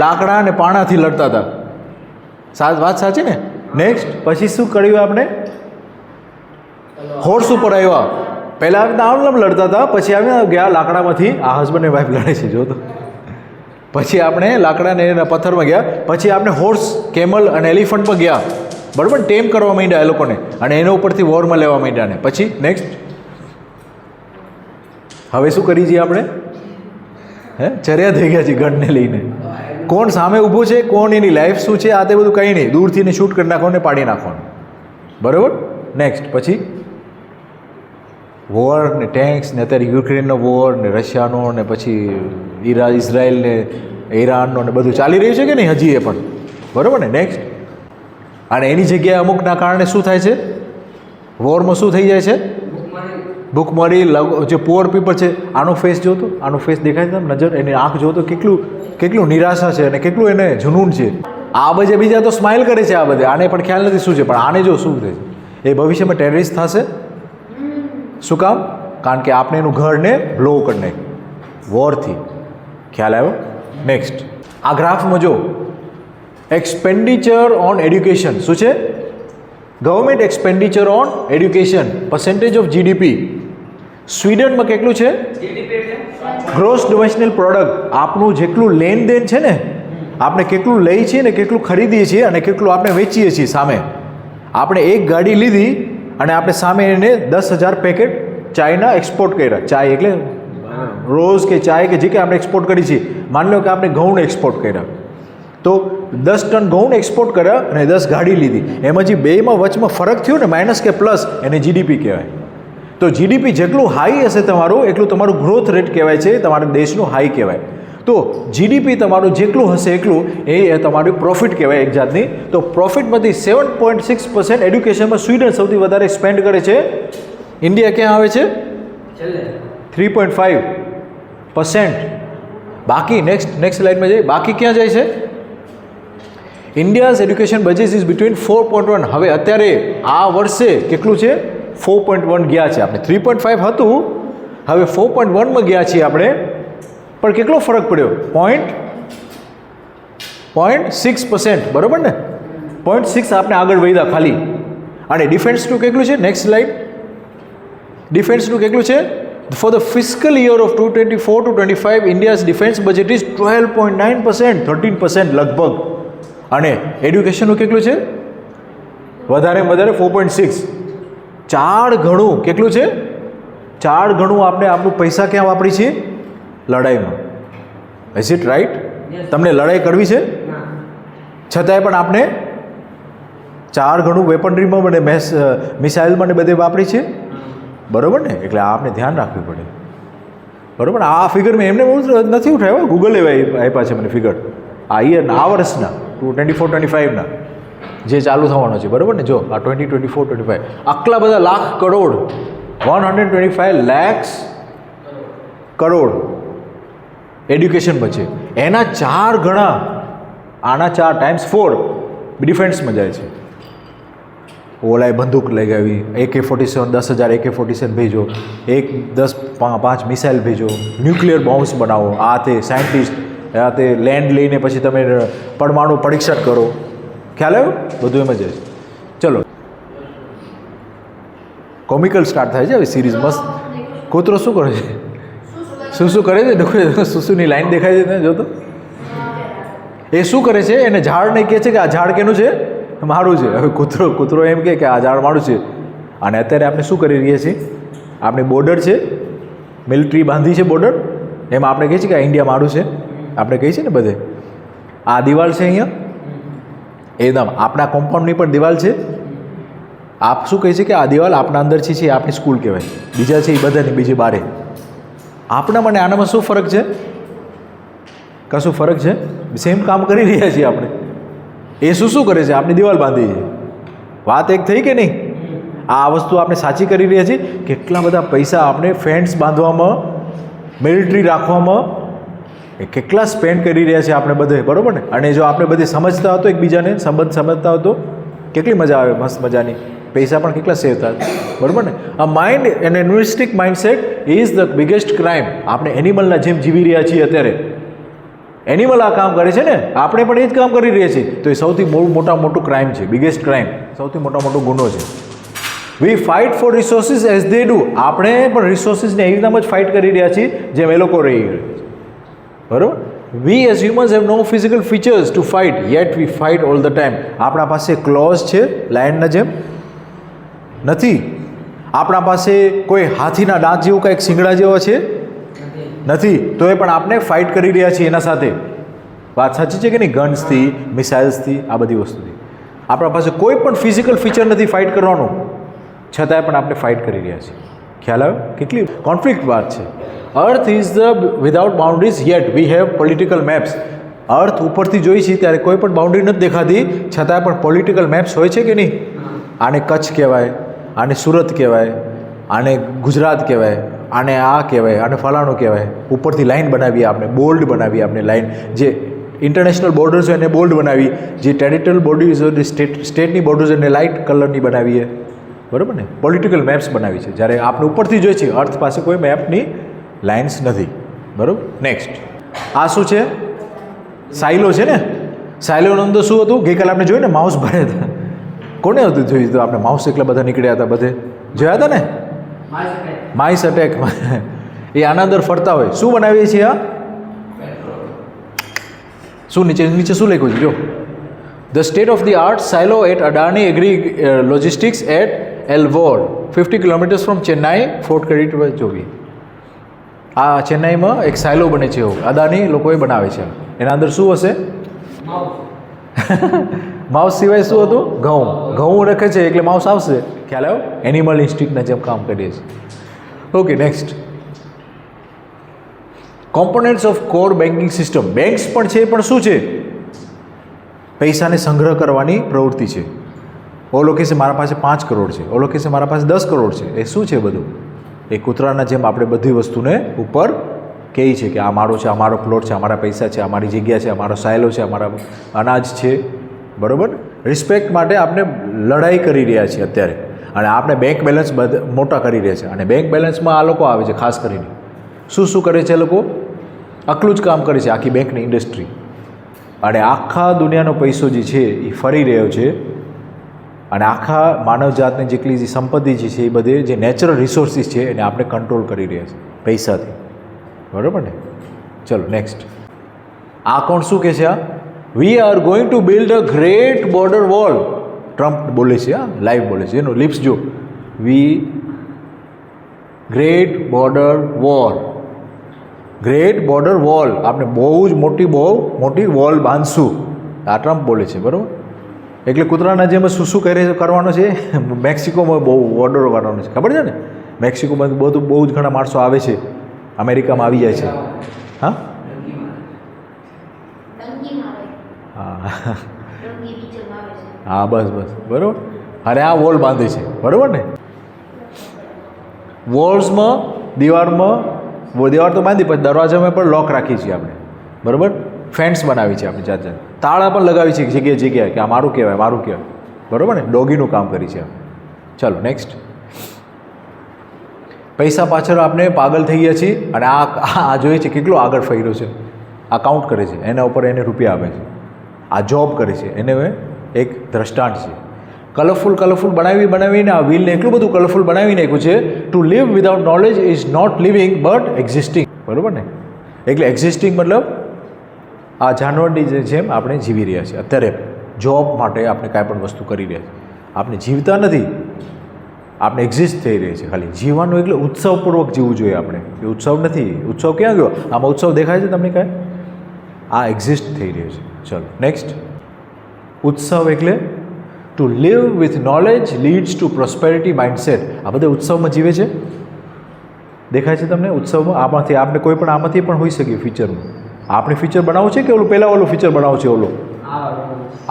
લાકડા અને પાણાથી લડતા હતા. વાત સાચી ને? નેક્સ્ટ પછી શું કર્યું આપણે? હોર્સ ઉપર આવ્યા. પહેલાં આમ લડતા હતા, પછી આવ્યા ગયા લાકડામાંથી. આ હસબન્ડ અને વાઈફ લડે છે જો તો. પછી આપણે લાકડાને એના પથ્થરમાં ગયા, પછી આપણે હોર્સ, કેમલ અને એલિફન્ટ પર ગયા, બરાબર? ટેમ કરવા માંડ્યા એ લોકોને, અને એના ઉપરથી વોરમાં લેવા માંડ્યા ને. પછી નેક્સ્ટ હવે શું કરી છીએ આપણે? ચર્યા થઈ ગયા છે ગનને લઈને. કોણ સામે ઊભું છે, કોણ એની લાઈફ શું છે, આ તે બધું કંઈ નહીં, દૂરથી ને શૂટ કરી નાખવાનું ને પાડી નાખવાનું, બરાબર? નેક્સ્ટ પછી વોર ને ટેન્ક્સ ને, અત્યારે યુક્રેનનો વોર ને રશિયાનો ને પછી ઇઝરાયલ ને ઈરાનનો ને બધું ચાલી રહ્યું છે કે નહીં હજી એ પણ, બરાબર ને? નેક્સ્ટ. અને એની જગ્યાએ અમુકના કારણે શું થાય છે? વોરમાં શું થઈ જાય છે? ભૂખમરી. જે પુઅર પીપલ છે, આનો ફેસ જોતો, આનો ફેસ દેખાય છે તમને? નજર, એની આંખ જોતો કેટલું નિરાશા છે અને કેટલું એને જુનૂન છે. આ બધે બીજા તો સ્માઇલ કરે છે, આ બધે આને પણ ખ્યાલ નથી શું છે, પણ આને જો શું થાય છે, એ ભવિષ્યમાં ટેરરિસ્ટ થશે. શું કામ? કારણ કે આપણે એનું ઘરને બ્લો કરી નાખ્યું વોરથી. ખ્યાલ આવ્યો? નેક્સ્ટ. આ ગ્રાફમાં જો એક્સપેન્ડિચર ઓન એડ્યુકેશન શું છે? Government expenditure on education percentage of GDP. સ્વીડનમાં કેટલું છે? Gross domestic product. આપણું જેટલું લેનદેન છે ને, આપણે કેટલું લઈએ છીએ ને કેટલું ખરીદીએ છીએ અને કેટલું આપણે વેચીએ છીએ. સામે આપણે એક ગાડી લીધી અને આપણે સામે એને 10,000 પેકેટ ચાયના એક્સપોર્ટ કર્યા. ચાય એટલે રોઝ કે ચાય કે જે કે આપણે એક્સપોર્ટ કરી છીએ. માની લો કે આપણે ઘઉંને એક્સપોર્ટ કર્યા, તો 10 ટન ઘઉંને એક્સપોર્ટ કર્યા અને 10 ગાડી લીધી. એમાં જે બેમાં વચમાં ફરક થયો ને, માઇનસ કે પ્લસ, એને જીડીપી કહેવાય. તો જીડીપી જેટલું હાઈ હશે તમારું, એટલું તમારું ગ્રોથ રેટ કહેવાય છે, તમારા દેશનું હાઈ કહેવાય. તો જીડીપી તમારું જેટલું હશે એટલું એ તમારું પ્રોફિટ કહેવાય એક જાતની. તો પ્રોફિટમાંથી 7.6% એડ્યુકેશનમાં સ્વીડન સૌથી વધારે સ્પેન્ડ કરે છે. ઇન્ડિયા ક્યાં આવે છે? 3.5%. બાકી નેક્સ્ટ સ્લાઇડમાં જઈએ. બાકી ક્યાં જાય છે? India's education budget is between 4.1. હવે અત્યારે આ વર્ષે કેટલું છે? 4.1 ગયા છે આપણે. 3.5 હતું, હવે 4.1માં ગયા છીએ આપણે. પણ કેટલો ફરક પડ્યો? 0.6%, બરાબર ને? 0.6 આપણે આગળ વધ્યા ખાલી. અને ડિફેન્સનું કેટલું છે? Next slide. ડિફેન્સનું કેટલું છે? For the fiscal year of 2024 to 25 India's defence budget is 12.9%, 13% લગભગ. અને એડ્યુકેશનનું કેટલું છે? વધારેમાં વધારે 4.6. 4 ગણું. કેટલું છે? 4 ગણું આપણે આપણું પૈસા ક્યાં વાપરી છીએ? લડાઈમાં. Is it right? તમને લડાઈ કરવી છે, છતાંય પણ આપણે 4 ગણું વેપનરીમાં અને મિસાઇલમાં ને બધે વાપરી છે, બરાબર ને? એટલે આ આપણે ધ્યાન રાખવું પડે, બરાબર. આ ફિગર મેં એમને નથી ઉઠાવ્યો, ગૂગલ એવા આપ્યા છે મને ફિગર. આ યરના, આ વર્ષના 24-25ના જે ચાલુ થવાનો છે, બરાબર ને? જો આ 2024-25 આટલા બધા લાખ કરોડ, 125 lakhs કરોડ એડ્યુકેશન બચે. એના 4 ગણા, આના 4 ટાઈમ્સ 4 ડિફેન્સમાં જાય છે. ઓલાએ બંદૂક લગાવી, AK-47 10,000 AK-47 ભેજો, 5 મિસાઇલ ભેજો, ન્યુક્લિયર બોમ્બ્સ બનાવો, આ તે સાયન્ટિસ્ટ, આ તે લેન્ડ લઈને પછી તમે પરમાણુ પરીક્ષણ કરો. ખ્યાલ આવ્યો? બધું એમ જ છે. ચલો, કોમિકલ સ્ટાર્ટ થાય છે હવે સિરીઝ. મસ્ત. કૂતરો શું કરે છે? શું કરે છે? સુસુની લાઈન દેખાય છે, જો તો. એ શું કરે છે? એને ઝાડને કહે છે કે આ ઝાડ કેનું છે? મારું છે. હવે કૂતરો એમ કે આ ઝાડ મારું છે. અને અત્યારે આપણે શું કરી રહ્યા છીએ? આપણે બોર્ડર છે, મિલિટરી બાંધી છે બોર્ડર, એમાં આપણે કહીએ છીએ કે આ ઇન્ડિયા મારું છે. આપણે કહીએ છીએ ને બધે. આ દિવાલ છે અહીંયા, એકદમ આપણા કોમ્પાઉન્ડની પણ દિવાલ છે. આપ શું કહે છે કે આ દિવાલ આપણા અંદર છે, આપણી સ્કૂલ કહેવાય. બીજા છે એ બધાની બીજી બારે. આપણા મને આનામાં શું ફરક છે? કશું ફરક છે? સેમ કામ કરી રહ્યા છીએ આપણે. એ શું કરે છે? આપણી દિવાલ બાંધી છે. વાત એક થઈ કે નહીં? આ વસ્તુ આપણે સાચી કરી રહ્યા છીએ. કેટલા બધા પૈસા આપણે ફેન્સ બાંધવામાં, મિલિટરી રાખવામાં, કેટલા સ્પેન્ડ કરી રહ્યા છીએ આપણે બધે, બરાબર ને? અને જો આપણે બધે સમજતા હતો, એકબીજાને સંબંધ સમજતા હતો, કેટલી મજા આવે, મસ્ત મજાની. પૈસા પણ કેટલા સેવ થાય, બરાબર ને? આ mind and એનિમલિસ્ટિક mindset is the biggest crime. આપણે એનિમલના જેમ જીવી રહ્યા છીએ અત્યારે. એનિમલ આ કામ કરે છે ને, આપણે પણ એ જ કામ કરી રહ્યા છીએ. તો એ સૌથી મોટું ક્રાઇમ છે, બિગેસ્ટ ક્રાઇમ, સૌથી મોટો ગુનો છે. We fight for resources as they do. આપણે પણ રિસોર્સિસને એકદમ જ ફાઇટ કરી રહ્યા છીએ જેમ એ લોકો રહી ગયા છે, બરાબર? We as humans have no physical features to fight, yet we fight all the time. આપણા પાસે ક્લોઝ છે લાયનના જેમ? નથી. આપણા પાસે કોઈ હાથીના દાંત જેવું કંઈક શિંગડા જેવો છે? નથી. તો એ પણ આપણે ફાઇટ કરી રહ્યા છીએ એના સાથે. વાત સાચી છે કે નહીં? ગન્સથી, મિસાઇલ્સથી, આ બધી વસ્તુથી. આપણા પાસે કોઈ પણ ફિઝિકલ ફીચર નથી ફાઇટ કરવાનું, છતાંય પણ આપણે ફાઇટ કરી રહ્યા છીએ. ખ્યાલ આવ્યો? કેટલી કોન્ફ્લિક્ટ વાત છે. Earth is the without boundaries, yet we have political maps. Earth ઉપરથી જોઈ છીએ ત્યારે કોઈ પણ બાઉન્ડ્રી નથી દેખાતી, છતાંય પણ પોલિટિકલ મેપ્સ હોય છે કે નહીં? આને કચ્છ કહેવાય, આને સુરત કહેવાય, આને ગુજરાત કહેવાય, આને આ કહેવાય, આને ફલાણું કહેવાય. ઉપરથી લાઇન બનાવીએ આપણે, બોલ્ડ બનાવીએ આપણે લાઇન. જે ઇન્ટરનેશનલ બોર્ડર્સ હોય એને બોલ્ડ બનાવી, જે ટેરિટોરિયલ બોર્ડર્સ હોય સ્ટેટની બોર્ડર્સ એને લાઇટ કલરની બનાવીએ, બરાબર ને? પોલિટિકલ મેપ્સ બનાવી છે. જ્યારે આપણે ઉપરથી જોઈએ છીએ, અર્થ પાસે કોઈ મેપની લાઇન્સ નથી, બરાબર? નેક્સ્ટ, આ શું છે? સાયલો છે ને. સાયલોનું અંદર શું હતું? ગઈકાલે આપણે જોયું ને, માઉસ ભર્યા હતા. કોને હતું જોયું? તો આપણે માઉસ એટલા બધા નીકળ્યા હતા, બધે જોયા હતા ને. Mice attack. એ આના અંદર ફરતા હોય. શું બનાવીએ છીએ? આ શું નીચે શું લખ્યું છે? જો, the state of the art silo at Adani agri logistics at Elavur, 50 kilometres from Chennai, photo credit જોવી. આ ચેન્નાઈમાં એક સાયલો બને છે, એવું અદાની લોકોએ બનાવે છે. એના અંદર શું હશે? માઉસ સિવાય શું હતું? ઘઉં રખે છે એટલે માઉસ આવશે. ખ્યાલ આવ્યો? એનિમલ ઇન્સ્ટિંક્ટના જેમ કામ કરીએ છીએ. Okay, next, components of core banking system. Banks પણ છે, પણ શું છે? પૈસાને સંગ્રહ કરવાની પ્રવૃત્તિ છે. ઓલો કહેશે મારા પાસે 5 કરોડ છે, ઓલો કહેશે મારા પાસે 10 કરોડ છે. એ શું છે બધું? એ કૂતરાના જેમ આપણે બધી વસ્તુને ઉપર કહે છે કે આ મારો છે, આ મારો પ્લોટ છે, અમારા પૈસા છે, અમારી જગ્યા છે, અમારો સાયલો છે, અમારા અનાજ છે, બરાબર. રિસ્પેક્ટ માટે આપણે લડાઈ કરી રહ્યા છીએ અત્યારે, અને આપણે બેંક બેલેન્સ મોટા કરી રહ્યા છીએ. અને બેંક બેલેન્સમાં આ લોકો આવે છે ખાસ કરીને. શું કરે છે એ લોકો? આટલું જ કામ કરે છે આખી બેંકની ઇન્ડસ્ટ્રી. અને આખા દુનિયાનો પૈસો જે છે એ ફરી રહ્યો છે, અને આખા માનવજાતની જેટલી જે સંપત્તિ જે છે એ બધે જે નેચરલ રિસોર્સિસ છે એને આપણે કંટ્રોલ કરી રહ્યા છે પૈસાથી. બરાબર ને? ચલો નેક્સ્ટ. આ કોણ શું કહે છે? આ we are going to build a great border wall. Trump બોલે છે, આ લાઈવ બોલે છે, એનો લિપ્સ જો. We great border wall, great border wall, આપણે બહુ જ મોટી વોલ બાંધશું. આ ટ્રમ્પ બોલે છે. બરાબર. એટલે કૂતરાના જેમ શું કરવાનો છે? મેક્સિકોમાં બહુ બોર્ડરો કરવાનો છે, ખબર છે ને? મેક્સિકોમાં બહુ જ ઘણા માણસો આવે છે, અમેરિકામાં આવી જાય છે. હા હા બસ બરાબર. અને આ વોલ બાંધે છે. બરાબર ને? વોલ્સમાં દિવાર તો બાંધી, પછી દરવાજામાં પણ લોક રાખી છીએ આપણે. બરાબર. ફેન્સ બનાવી છે આપણે જાત. તાળા પણ લગાવી છે જગ્યાએ કે આ મારું કહેવાય. બરાબર ને? ડોગીનું કામ કરી છે. ચાલો નેક્સ્ટ. પૈસા પાછળ આપણે પાગલ થઈ ગયા છીએ, અને આ જોઈએ છે કેટલો આગળ ફર્યો છે. આ કાઉન્ટ કરે છે, એના ઉપર એને રૂપિયા આપે છે. આ જોબ કરે છે, એને એક દ્રષ્ટાંત છે. કલરફુલ બનાવીને આ વ્હીલને એટલું બધું કલરફુલ બનાવી નાખ્યું છે. To live without knowledge is not living but existing. બરાબર ને? એટલે એક્ઝિસ્ટિંગ મતલબ આ જાનવરની જેમ આપણે જીવી રહ્યા છીએ અત્યારે. જોબ માટે આપણે કાંઈ પણ વસ્તુ કરી રહ્યા છીએ. આપણે જીવતા નથી, આપણે એક્ઝિસ્ટ થઈ રહીએ છીએ. ખાલી જીવવાનું એટલે ઉત્સવપૂર્વક જીવવું જોઈએ આપણે. એ ઉત્સવ નથી. ઉત્સવ ક્યાં ગયો? આમાં ઉત્સવ દેખાય છે તમને કાંઈ? આ એક્ઝિસ્ટ થઈ રહ્યો છે. ચલો નેક્સ્ટ. ઉત્સવ એટલે to live with knowledge leads to prosperity mindset. આ બધા ઉત્સવમાં જીવે છે. દેખાય છે તમને ઉત્સવમાં? આમાંથી આપણે કોઈ પણ આમાંથી પણ હોઈ શકીએ ફીચરમાં. આપણે ફીચર બનાવવું છે કે ઓલું ફીચર બનાવવું છે?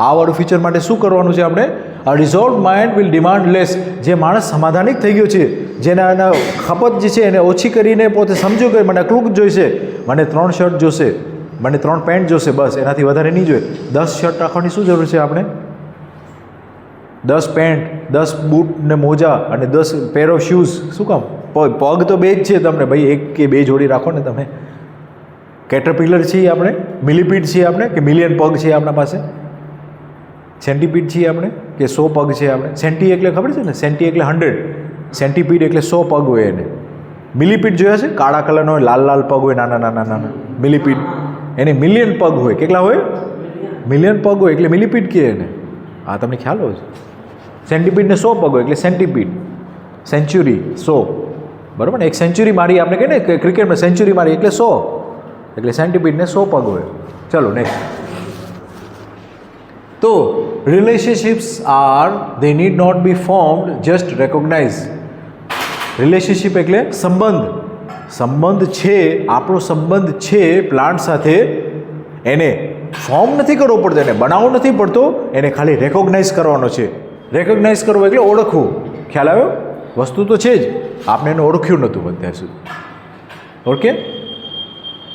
આ વાળું ફીચર માટે શું કરવાનું છે આપણે? A resolve mind will demand less. જે માણસ સમાધાનિક થઈ ગયો છે, જેના એના ખપત જે છે એને ઓછી કરીને પોતે સમજ્યો કે મને આટલું જ જોઈશે, મને 3 શર્ટ જોશે, મને 3 પેન્ટ જોશે, બસ એનાથી વધારે નહીં જોઈએ. 10 શર્ટ રાખવાની શું જરૂર છે આપણે? 10 પેન્ટ, 10 બૂટ ને મોજા અને 10 પેર ઓફ શૂઝ. શું કામ? પગ તો બે જ છે તમને ભાઈ, 1 કે 2 જોડી રાખો ને તમે. કેટરપિલર છીએ આપણે, મિલીપીડ છીએ આપણે કે મિલિયન પગ છે આપણા પાસે? સેન્ટીપીડ છીએ આપણે કે 100 પગ છે આપણે? સેન્ટી એટલે ખબર છે ને? સેન્ટી એટલે 100, સેન્ટીપીડ એટલે 100 પગ હોય એને. મિલીપીડ જોયા છે? કાળા કલરનો હોય, લાલ પગ હોય, નાના. મિલીપીડ એને મિલિયન પગ હોય. કેટલા હોય? મિલિયન પગ હોય એટલે મિલીપીડ કહે એને. હા તમને ખ્યાલ હોય છે. સેન્ટીપીડને 100 પગ હોય એટલે સેન્ટીપીડ. સેન્ચુરી 100. બરાબર ને? એક સેન્ચુરી મારી આપણે કહીએ ને ક્રિકેટમાં, સેન્ચુરી મારી એટલે 100, એટલે સેન્ટીપીડને 100 પગ હોય. ચલો નેક્સ્ટ. તો relationships they need not be formed, just recognize. Relationship એટલે સંબંધ છે. આપણો સંબંધ છે પ્લાન્ટ સાથે, એને ફોર્મ નથી કરવો પડતો, એને બનાવવો નથી પડતો, એને ખાલી રેકોગ્નાઇઝ કરવાનો છે. રેકોગ્નાઇઝ કરવો એટલે ઓળખવું. ખ્યાલ આવ્યો? વસ્તુ તો છે જ, આપણે એને ઓળખ્યું નહોતું અત્યાર સુધી. ઓકે.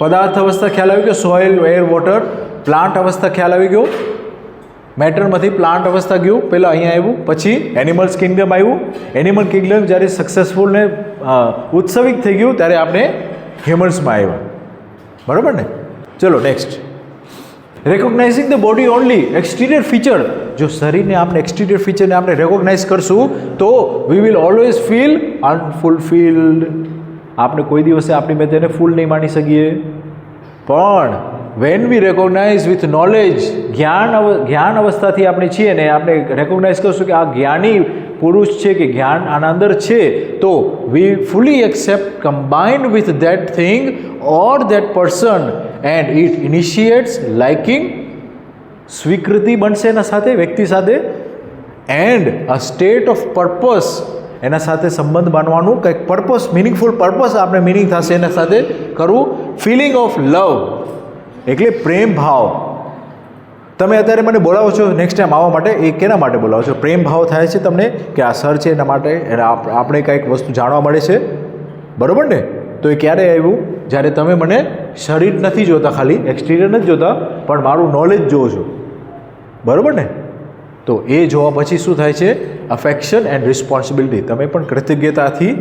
પદાર્થ અવસ્થા ખ્યાલ આવી ગયો? Soil, air, water. પ્લાન્ટ અવસ્થા ખ્યાલ આવી ગયો? મેટરમાંથી પ્લાન્ટ અવસ્થા ગયું, પહેલાં અહીંયા આવ્યું, પછી એનિમલ્સ કિંગડમ આવ્યું. એનિમલ કિંગડમ જ્યારે સક્સેસફુલ ને ઉત્સવિક થઈ ગયું ત્યારે આપણે હ્યુમન્સમાં આવ્યા. બરાબર ને? ચલો next. Recognizing the body only exterior feature. જો શરીરને આપણે એક્સટીરિયર ફીચરને આપણે રેકોગ્નાઇઝ કરશું તો we will always feel unfulfilled. આપણે કોઈ દિવસે આપણી મેં તેને ફૂલ નહીં માની શકીએ. પણ when we recognise with knowledge, જ્ઞાન અવસ્થાથી આપણે છીએ ને આપણે રેકોગ્નાઇઝ કરશું કે આ જ્ઞાની પુરુષ છે કે જ્ઞાન આના અંદર છે, તો we fully accept, combined with that thing or that person and it initiates liking. સ્વીકૃતિ બનશે એના સાથે, વ્યક્તિ સાથે. And a state of purpose, એના સાથે સંબંધ બાંધવાનું, કંઈક પર્પસ, મિનિંગફુલ પર્પસ આપણે મિનિંગ થશે એના સાથે કરવું. ફિલિંગ ઓફ લવ એટલે પ્રેમ ભાવ. તમે અત્યારે મને બોલાવો છો નેક્સ્ટ ટાઈમ આવવા માટે, એ કેના માટે બોલાવો છો? પ્રેમ ભાવ થાય છે તમને કે આ સર છે એના માટે, આપણે કંઈક વસ્તુ જાણવા મળે છે. બરાબર ને? તો એ ક્યારે આવ્યું? જ્યારે તમે મને શરીર નથી જોતા, ખાલી એક્સટિરિયર નથી જોતા, પણ મારું નોલેજ જોવો છો. બરાબર ને? તો એ જોવા પછી શું થાય છે? Affection and responsibility. તમે પણ કૃતજ્ઞતાથી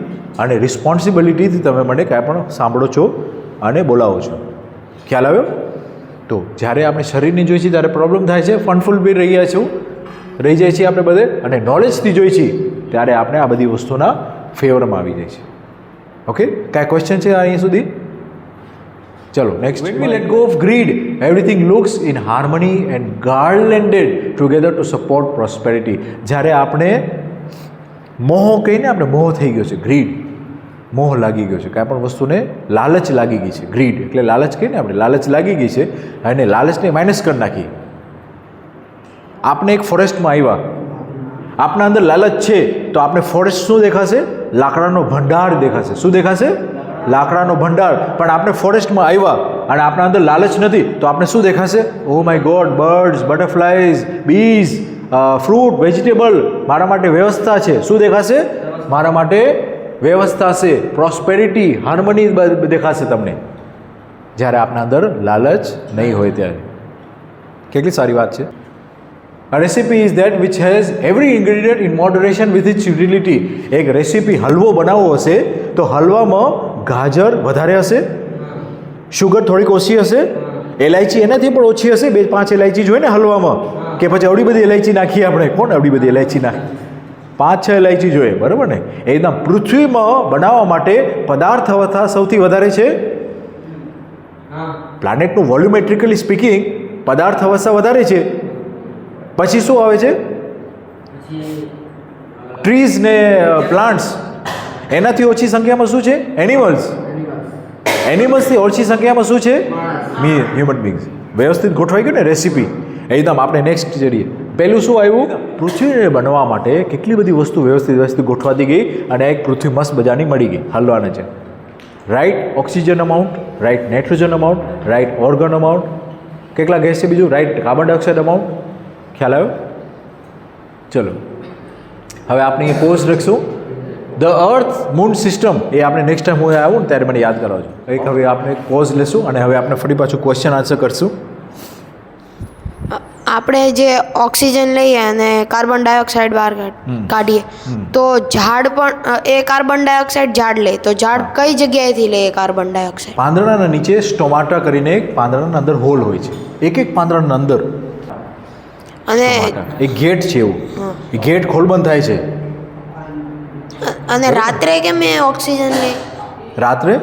અને રિસ્પોન્સિબિલિટીથી તમે મને કાંઈ પણ સાંભળો છો અને બોલાવો છો. ખ્યાલ આવ્યો? તો જ્યારે આપણે શરીરની જોઈએ છીએ ત્યારે પ્રોબ્લેમ થાય છે, ફનફુલ બી રહી જાય છીએ આપણે બધે, અને નોલેજથી જોઈએ છીએ ત્યારે આપણે આ બધી વસ્તુના ફેવરમાં આવી જાય છે. ઓકે, કાંઈ ક્વેશ્ચન છે અહીં સુધી? ચલો next. When we let go of greed, everything looks in harmony and garlanded together to support prosperity. જ્યારે આપણે મોહ કહીને, આપણે મોહ થઈ ગયો છે, ગ્રીડ, મોહ લાગી ગયો છે, કાંઈ પણ વસ્તુને લાલચ લાગી ગઈ છે. ગ્રીડ એટલે લાલચ કહીને આપણે, લાલચ લાગી ગઈ છે અને લાલચને માઇનસ કરી નાખી. આપણે એક ફોરેસ્ટમાં આવ્યા, આપણા અંદર લાલચ છે તો આપણે ફોરેસ્ટ શું દેખાશે? લાકડાનો ભંડાર દેખાશે. શું દેખાશે? લાકડાનો ભંડાર. પણ આપણે ફોરેસ્ટમાં આવ્યા અને આપણા અંદર લાલચ નથી તો આપણે શું દેખાશે? Oh my God, birds, butterflies, bees, fruit, vegetable, મારા માટે વ્યવસ્થા છે. શું દેખાશે? મારા માટે વ્યવસ્થા છે. પ્રોસ્પેરિટી, હાર્મની દેખાશે તમને જ્યારે આપણા અંદર લાલચ નહીં હોય ત્યારે. કેટલી સારી વાત છે. A recipe is that which has every ingredient in moderation with its utility. એક રેસીપી હલવો બનાવવો હશે તો હલવામાં ગાજર વધારે હશે, શુગર થોડીક ઓછી હશે, એલાયચી એનાથી પણ ઓછી હશે. 2-5 એલાયચી જોઈએ ને હલવામાં, કે પછી આવડી બધી એલાયચી નાખીએ આપણે? કોણ આવડી બધી એલાયચી નાખે? 5-6 એલાયચી જોઈએ, બરાબર ને? એકદમ પૃથ્વીમાં બનાવવા માટે પદાર્થ અવસ્થા સૌથી વધારે છે. પ્લાનેટનું વોલ્યુમેટ્રિકલી સ્પીકિંગ પદાર્થ અવસ્થા વધારે છે. પછી શું આવે છે? ટ્રીઝ ને પ્લાન્ટ્સ. એનાથી ઓછી સંખ્યામાં શું છે? એનિમલ્સ. એનિમલ્સથી ઓછી સંખ્યામાં શું છે? હ્યુમન બીંગ્સ. વ્યવસ્થિત ગોઠવાઈ ગયું ને રેસીપી એકદમ. આપણે નેક્સ્ટ જઈએ. પહેલું શું આવ્યું? પૃથ્વીને બનવા માટે કેટલી બધી વસ્તુ વ્યવસ્થિત ગોઠવાતી ગઈ અને એક પૃથ્વી મસ્ત મજાની મળી ગઈ. હલવાને છે right oxygen amount, right nitrogen amount, right organ amount, કેટલા ગેસ છે બીજું, રાઈટ કાર્બન ડાયોક્સાઇડ અમાઉન્ટ. ખ્યાલ આવ્યો? ચલો હવે આપણે એ પોઝ રાખશું. ધ અર્થ મૂન સિસ્ટમ એ આપણે નેક્સ્ટ ટાઈમ હું આવું ને ત્યારે મને યાદ કરાવજો. એક હવે આપણે પોઝ લેશું અને હવે આપણે ફરી પાછું ક્વેશ્ચન આન્સર કરશું. આપણે જે ઓક્સિજન લઈએ અને કાર્બન ડાયોક્સાઇડ બહાર કાઢીએ તો ઝાડ પણ એ કાર્બન ડાયોક્સાઇડ ઝાડ લે તો ઝાડ કઈ જગ્યાએથી લે કાર્બન ડાયોક્સાઇડ? પાંદડાના નીચે સ્ટોમાટા કરીને એક પાંદડાના અંદર હોલ હોય છે. એક પાંદડાના અંદર અને એક ગેટ છે એવું, એ ગેટ ખોલબંધ થાય છે. અને રાત્રે કેમ એ ઓક્સિજન લે? રાત્રે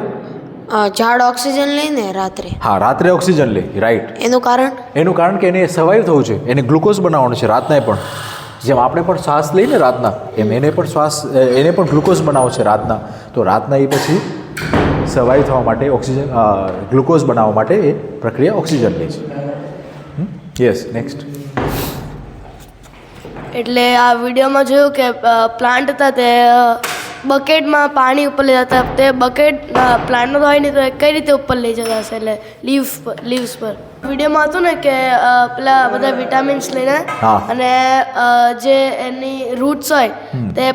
ઝાડ ઓક્સિજન લે ને રાત્રે? હા, રાત્રે ઓક્સિજન લે, રાઈટ. એનું કારણ? એનું કારણ કે એને સર્વાઈવ થવું છે, એને ગ્લુકોઝ બનાવવાનું છે રાતના. પણ જેમ આપણે પણ શ્વાસ લઈને રાતના, એમ એને પણ ગ્લુકોઝ બનાવવો છે રાતના. તો રાતના એ પછી સર્વાઈવ થવા માટે ઓક્સિજન ગ્લુકોઝ બનાવવા માટે એ પ્રક્રિયા ઓક્સિજન લે છે. Yes, next. એટલે આ વિડીયોમાં જોયું કે પ્લાન્ટ હતા તે બકેટમાં પાણી ઉપર લઈ જતા. તે બકેટ પ્લાન્ટનો તો હોય નહીં તો કઈ રીતે ઉપર લઈ જતા હશે? એટલે લીવ્સ પર વિડીયોમાં હતું ને કે પેલા બધા વિટામિન્સ લઈને અને જે એની રૂટ્સ હોય તે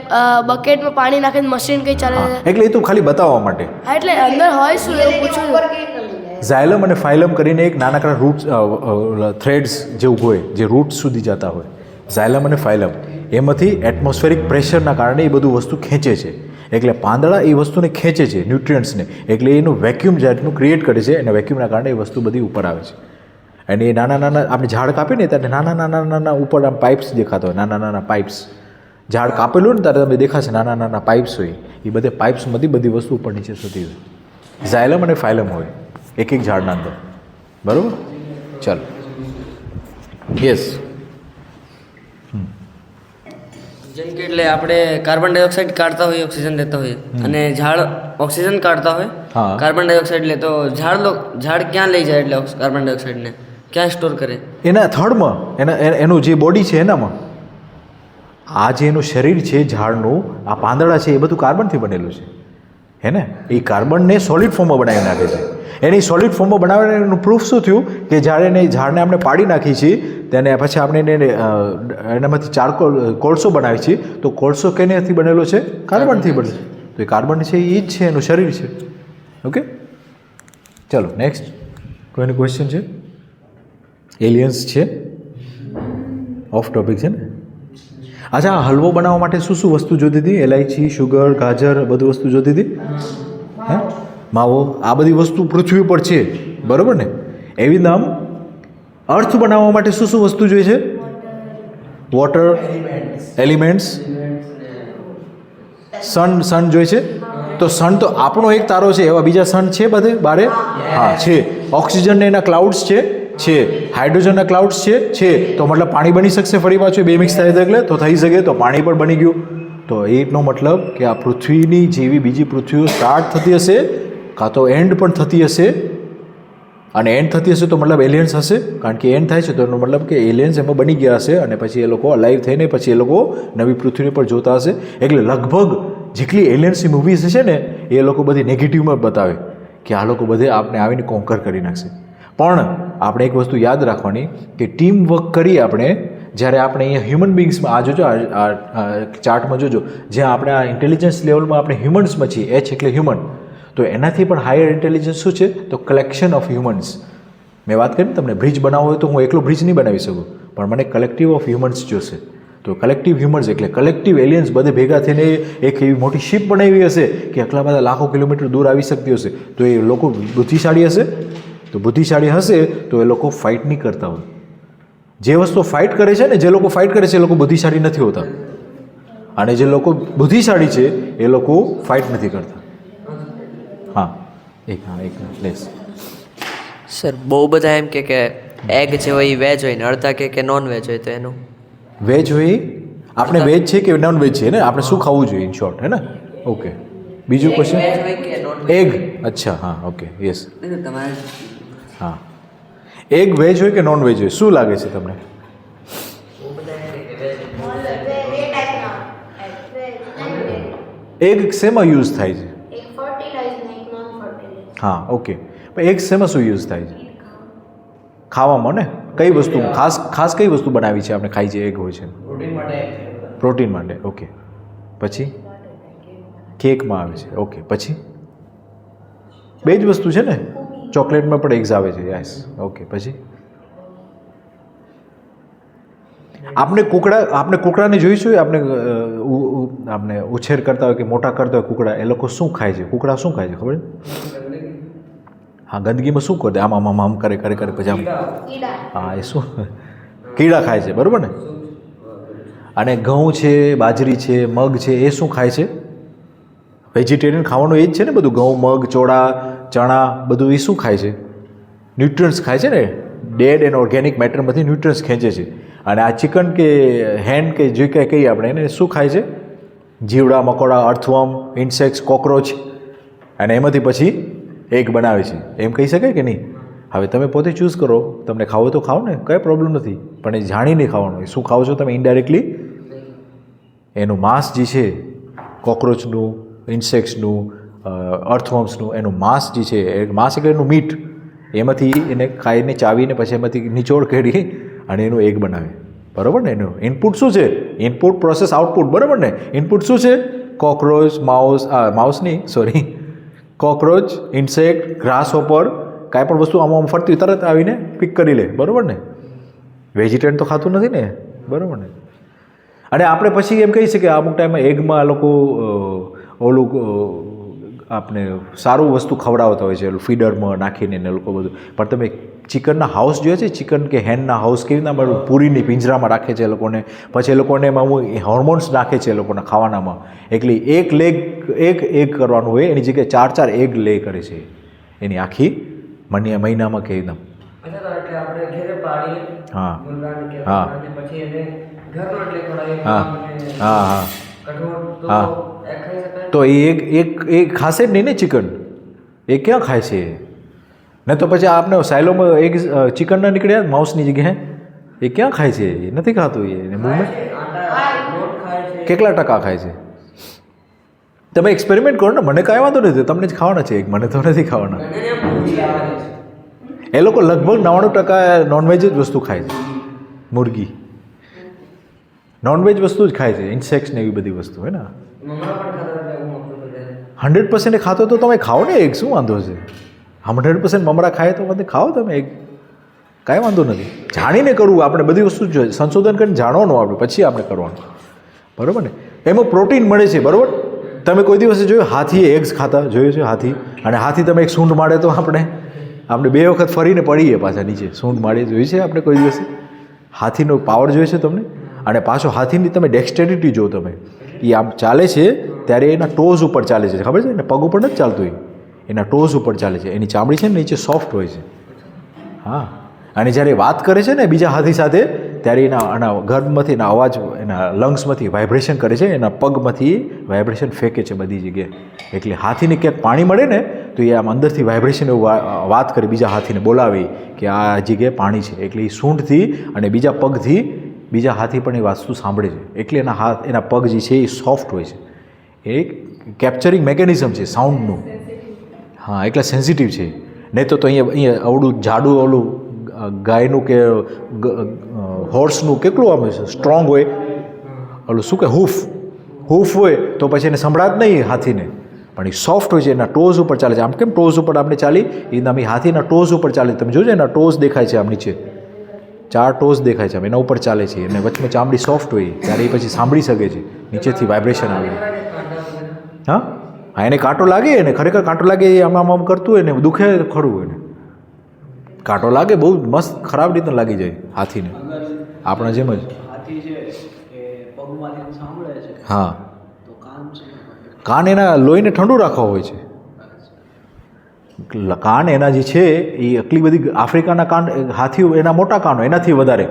બકેટમાં પાણી નાખીને મશીન કઈ ચાલે છે. એટલે એ તો ખાલી બતાવવા માટે. હા, એટલે અંદર હોય શું એવું પૂછ્યું. ઝાયલમ અને ફાઇલમ કરીને એક નાનકડા રૂટ્સ થ્રેડ્સ જેવું હોય જે રૂટ્સ સુધી જતા હોય. ઝાયલમ અને ફાઇલમ એમાંથી એટમોસ્ફેરિક પ્રેશરના કારણે એ બધું વસ્તુ ખેંચે છે. એટલે પાંદડા એ વસ્તુને ખેંચે છે, ન્યુટ્રિયન્ટ્સને. એટલે એનું વેક્યુમ જાતનું ક્રિએટ કરે છે અને વેક્યુમના કારણે એ વસ્તુ બધી ઉપર આવે છે. અને એ નાના આપણે ઝાડ કાપીએ ને ત્યારે નાના ઉપર આમ પાઇપ્સ દેખાતા હોય, નાના પાઇપ્સ. ઝાડ કાપેલું ને ત્યારે તમને દેખાશે નાના પાઇપ્સ હોય. એ બધે પાઇપ્સમાંથી બધી વસ્તુ ઉપર નીચે થતી હોય. ઝાયલમ અને ફાઇલમ હોય એક ઝાડના અંદર. બરાબર? ચાલો. યસ. જેમ કે એટલે આપણે કાર્બન ડાયોક્સાઇડ કાઢતા હોઈએ, ઓક્સિજન લેતા હોઈએ, અને ઝાડ ઓક્સિજન કાઢતા હોય, કાર્બન ડાયોક્સાઇડ લે, તો ઝાડ ક્યાં લઈ જાય? એટલે કાર્બન ડાયોક્સાઇડને ક્યાં સ્ટોર કરે? એના થડમાં, એનું જે બોડી છે એનામાં. આ જે એનું શરીર છે ઝાડનું, આ પાંદડા છે એ બધું કાર્બનથી બનેલું છે, હે ને? એ કાર્બનને સોલિડ ફોર્મમાં બનાવી નાખે છે. એની સોલિડ ફોર્મમાં બનાવવાનું પ્રૂફ શું થયું કે જ્યારે ઝાડને આપણે પાડી નાખી છીએ તેને પછી આપણે એનામાંથી કોલસો બનાવી છીએ. તો કોલસો કેનાથી બનેલો છે? કાર્બનથી બનેલો. તો એ કાર્બન છે એ જ છે, એનું શરીર છે. ઓકે, ચલો નેક્સ્ટ. કોઈનો ક્વેશ્ચન છે? એલિયન્સ છે, ઓફ ટોપિક છે ને? અચ્છા, આ હલવો બનાવવા માટે શું શું વસ્તુ જોતી હતી? એલાયચી, શુગર, ગાજર, બધું વસ્તુ જોતી હતી? હે, માવો, આ બધી વસ્તુ પૃથ્વી પર છે, બરાબર ને? એવી નામ અર્થ બનાવવા માટે શું શું વસ્તુ જોઈએ છે? વોટર, એલિમેન્ટ્સ, સન જોઈએ છે. તો સન તો આપણો એક તારો છે, એવા બીજા સન છે બધે બારે? હા છે. ઓક્સિજન એના ક્લાઉડ્સ છે. હાઇડ્રોજનના ક્લાઉડ્સ છે. તો મતલબ પાણી બની શકશે ફરી પાછું? બે મિક્સ થાય એટલે તો થઈ શકે, તો પાણી પણ બની ગયું. તો એનો મતલબ કે આ પૃથ્વીની જેવી બીજી પૃથ્વીઓ સ્ટાર્ટ થતી હશે, કાં તો એન્ડ પણ થતી હશે. અને એન્ડ થતી હશે તો મતલબ એલિયન્સ હશે, કારણ કે એન્ડ થાય છે તો એનો મતલબ કે એલિયન્સ એમાં બની ગયા હશે, અને પછી એ લોકો અલાઈવ થઈને પછી એ લોકો નવી પૃથ્વી પર જોતા હશે. એટલે લગભગ જેટલી એલિયન્સની મૂવીઝ છે ને એ લોકો બધી નેગેટિવમાં બતાવે કે આ લોકો બધે આપણે આવીને કોન્કર કરી નાખશે. પણ આપણે એક વસ્તુ યાદ રાખવાની કે ટીમ વર્ક કરી આપણે, જ્યારે આપણે અહીંયા હ્યુમન બિંગ્સમાં આ જોજો, આ ચાર્ટમાં જોજો, જ્યાં આપણે આ ઇન્ટેલિજન્સ લેવલમાં આપણે હ્યુમન્સમાં છીએ, એચ એટલે હ્યુમન, તો એનાથી પણ હાયર ઇન્ટેલિજન્સ શું છે? તો કલેક્શન ઓફ હ્યુમન્સ. મેં વાત કરી તમને, બ્રિજ બનાવવો હોય તો હું એકલો બ્રિજ નહીં બનાવી શકું, પણ મને કલેક્ટિવ ઓફ હ્યુમન્સ જોશે. તો કલેક્ટિવ હ્યુમન્સ એટલે કલેક્ટિવ એલિયન્સ બધે ભેગા થઈને એક એવી મોટી શિપ બનાવી હશે કે આટલા બધા લાખો કિલોમીટર દૂર આવી શકતી હશે. તો એ લોકો બુદ્ધિશાળી હશે. તો બુદ્ધિશાળી હશે તો એ લોકો ફાઇટ નહીં કરતા હોય. જે વસ્તુ ફાઇટ કરે છે ને, જે લોકો ફાઇટ કરે છે એ લોકો બુદ્ધિશાળી નથી હોતા, અને જે લોકો બુદ્ધિશાળી છે એ લોકો ફાઇટ નથી કરતા. હા એક પ્લેસ. સર બહુ બધા એમ કે એગ જે હોય એ વેજ હોય ને અડધા કે નોન વેજ હોય, તો એનું વેજ હોય, આપણે વેજ છે કે નોન વેજ છે ને, આપણે શું ખાવું જોઈએ ઇન શોર્ટ, હે ને? ઓકે, બીજું ક્વેશ્ચન? એગ, અચ્છા, હા, ઓકે, યસ. હા, એગ વેજ હોય કે નોન વેજ હોય, શું લાગે છે તમને? એગ શેમાં યુઝ થાય છે? હા, ઓકે, પણ એગ શેમાં શું યુઝ થાય છે? ખાવામાં ને? કઈ વસ્તુ ખાસ કઈ વસ્તુ બનાવી છે આપણે ખાઈ છે? એગ હોય છે પ્રોટીન માટે. ઓકે, પછી કેકમાં આવે છે. ઓકે, પછી બે જ વસ્તુ છે ને? ચોકલેટમાં પણ એગ્સ આવે છે. Yes, okay. પછી આપણે કુકડાને જોઈશું, આપણે ઉછેર કરતા હોય કે મોટા કરતા હોય કુકડા, એ લોકો શું ખાય છે? કુકડા શું ખાય છે ખબર? હા, ગંદકીમાં શું કરે? આમ કરે પછી આમ, હા, એ શું કીડા ખાય છે, બરાબર ને? અને ઘઉં છે, બાજરી છે, મગ છે, એ શું ખાય છે? વેજીટેરિયન ખાવાનું એ જ છે ને બધું, ઘઉં, મગ, ચોળા, ચણા, બધું એ શું ખાય છે? ન્યુટ્રન્સ ખાય છે ને, ડેડ એન્ડ ઓર્ગેનિક મેટરમાંથી ન્યુટ્રન્સ ખેંચે છે. અને આ ચિકન કે હેન કે જે કાંઈ કહીએ આપણે એને શું ખાય છે? જીવડા, મકોડા, અર્થવર્મ, ઇન્સેક્ટ્સ, કોકરોચ, અને એમાંથી પછી એગ બનાવે છે. એમ કહી શકાય કે નહીં? હવે તમે પોતે ચૂઝ કરો, તમને ખાવો તો ખાઓ ને, કંઈ પ્રોબ્લેમ નથી, પણ એ જાણીને ખાવાનું. શું ખાઓ છો તમે? ઇનડાયરેક્ટલી એનું માંસ જે છે, કોકરોચનું, ઇન્સેક્ટ્સનું, અર્થવર્મ્સનું, એનું માંસ જે છે, એ માંસ એટલે એનું મીટ, એમાંથી એને ખાઈને ચાવીને પછી એમાંથી નિચોડ કાઢી અને એનું એગ બનાવે, બરાબર ને? એનું ઇનપુટ શું છે? ઇનપુટ પ્રોસેસ આઉટપુટ, બરાબર ને? ઇનપુટ શું છે? કોકરોચ, માઉસ નહીં, sorry, cockroach, insect, grass hopper, કાંઈ પણ વસ્તુ આમાં ફરતી તરત આવીને પિક કરી લે, બરાબર ને? વેજીટેરિયન તો ખાતું નથી ને, બરાબર ને? અને આપણે પછી એમ કહી શકીએ અમુક ટાઈમે એગમાં લોકો ઓલું આપણે સારું વસ્તુ ખવડાવતા હોય છે, ફીડરમાં નાખીને ને લોકો બધું. પણ તમે ચિકનના હાઉસ જોઈએ છે? ચિકન કે હેનના હાઉસ કેવી રીતના પૂરીની પિંજરામાં રાખે છે એ લોકોને, પછી એ લોકોને એમાં હોર્મોન્સ નાખે છે એ લોકોના ખાવાનામાં. એટલે એક એગ કરવાનું હોય, એની જગ્યાએ 4 એગ લે કરે છે એની આખી મહિનામાં કે એકદમ. હા હા હા હા હા. તો એ એક ખાશે જ નહીં ને ચિકન, એ ક્યાં ખાય છે? ને તો પછી આપણે સાયલોમાં એક ચિકન ના નીકળ્યા માઉસની જગ્યાએ, એ ક્યાં ખાય છે? એ નથી ખાતું. એ મૂવમેન્ટ કેટલા ટકા ખાય છે? તમે એક્સપેરિમેન્ટ કરો ને, મને કાંઈ વાંધો નથી, તમને જ ખાવાના છે એક, મને તો નથી ખાવાના. એ લોકો લગભગ 99% નોનવેજ જ વસ્તુ ખાય છે. મુરગી નોનવેજ વસ્તુ જ ખાય છે, ઇન્સેક્ટ્સ ને એવી બધી વસ્તુ હોય ને. 100% ખાતો તો તમે ખાઓ ને એગ, શું વાંધો છે? 100% મમરા ખાય તો બધે ખાઓ તમે એગ, કાંઈ વાંધો નથી. જાણીને કરવું આપણે, બધી વસ્તુ સંશોધન કરીને જાણવાનું આપણે, પછી આપણે કરવાનું. બરાબર ને? એમાં પ્રોટીન મળે છે, બરાબર? તમે કોઈ દિવસે જોયું હાથીએ એગ્સ ખાતા જોયું છે? હાથી, અને હાથી તમે એક સૂંઢ મારે તો આપણે 2 વખત ફરીને પડીએ પાછા નીચે. સૂંઢ મારે જોઈ છે આપણે કોઈ દિવસે? હાથીનો પાવર જોઈએ છે તમને? અને પાછો હાથીની તમે ડેક્સ્ટેરિટી જો, તમે એ આમ ચાલે છે ત્યારે એના ટોઝ ઉપર ચાલે છે, ખબર છે ને? પગ ઉપર નથી ચાલતું, એના ટોઝ ઉપર ચાલે છે. એની ચામડી છે ને નીચે સોફ્ટ હોય છે. હા, અને જ્યારે વાત કરે છે ને બીજા હાથી સાથે ત્યારે એના ગર્ભમાંથી એના અવાજ, એના લંગ્સમાંથી વાઇબ્રેશન કરે છે, એના પગમાંથી વાઇબ્રેશન ફેંકે છે બધી જગ્યાએ. એટલે હાથીને ક્યાંક પાણી મળે ને તો એ આમ અંદરથી વાઇબ્રેશન એવું વાત કરે, બીજા હાથીને બોલાવે કે આ જગ્યાએ પાણી છે. એટલે એ સૂંઢથી અને બીજા પગથી બીજા હાથી પણ એ વસ્તુ સાંભળે છે. એટલે એના પગ જે છે એ સોફ્ટ હોય છે. એ કેપ્ચરિંગ મેકેનિઝમ છે સાઉન્ડનું. હા, એટલે સેન્સિટિવ છે. નહીં તો અહીંયા અવળું જાડું ઓલું ગાયનું કે હોર્સનું કેટલું આમ સ્ટ્રોંગ હોય, ઓલું શું કે હૂફ હોય તો પછી એને સંભળાત નહીં હાથીને. પણ એ સોફ્ટ હોય છે, એના ટોઝ ઉપર ચાલે છે. આમ કેમ ટોઝ ઉપર આપણે ચાલી, એ અમે હાથીના ટોઝ ઉપર ચાલે. તમે જોજો એના ટોઝ દેખાય છે આમ નીચે, 4 ટોઝ દેખાય છે, એના ઉપર ચાલે છે. અને વચમાં ચામડી સોફ્ટ હોય ત્યારે એ પછી સાંભળી શકે છે, નીચેથી વાઇબ્રેશન આવે. હા, એને કાંટો લાગે, એને ખરેખર કાંટો લાગે, એ આમ કરતું હોય ને દુખે ખરું. એને કાંટો લાગે, બહુ મસ્ત ખરાબ રીતે લાગી જાય હાથીને, આપણા જેમ જ. હા, કાન એના લોહીને ઠંડુ રાખવા હોય છે. કાન એના જે છે એ આટલી બધી, આફ્રિકાના કાન હાથી એના મોટા કાન હોય, એનાથી વધારે.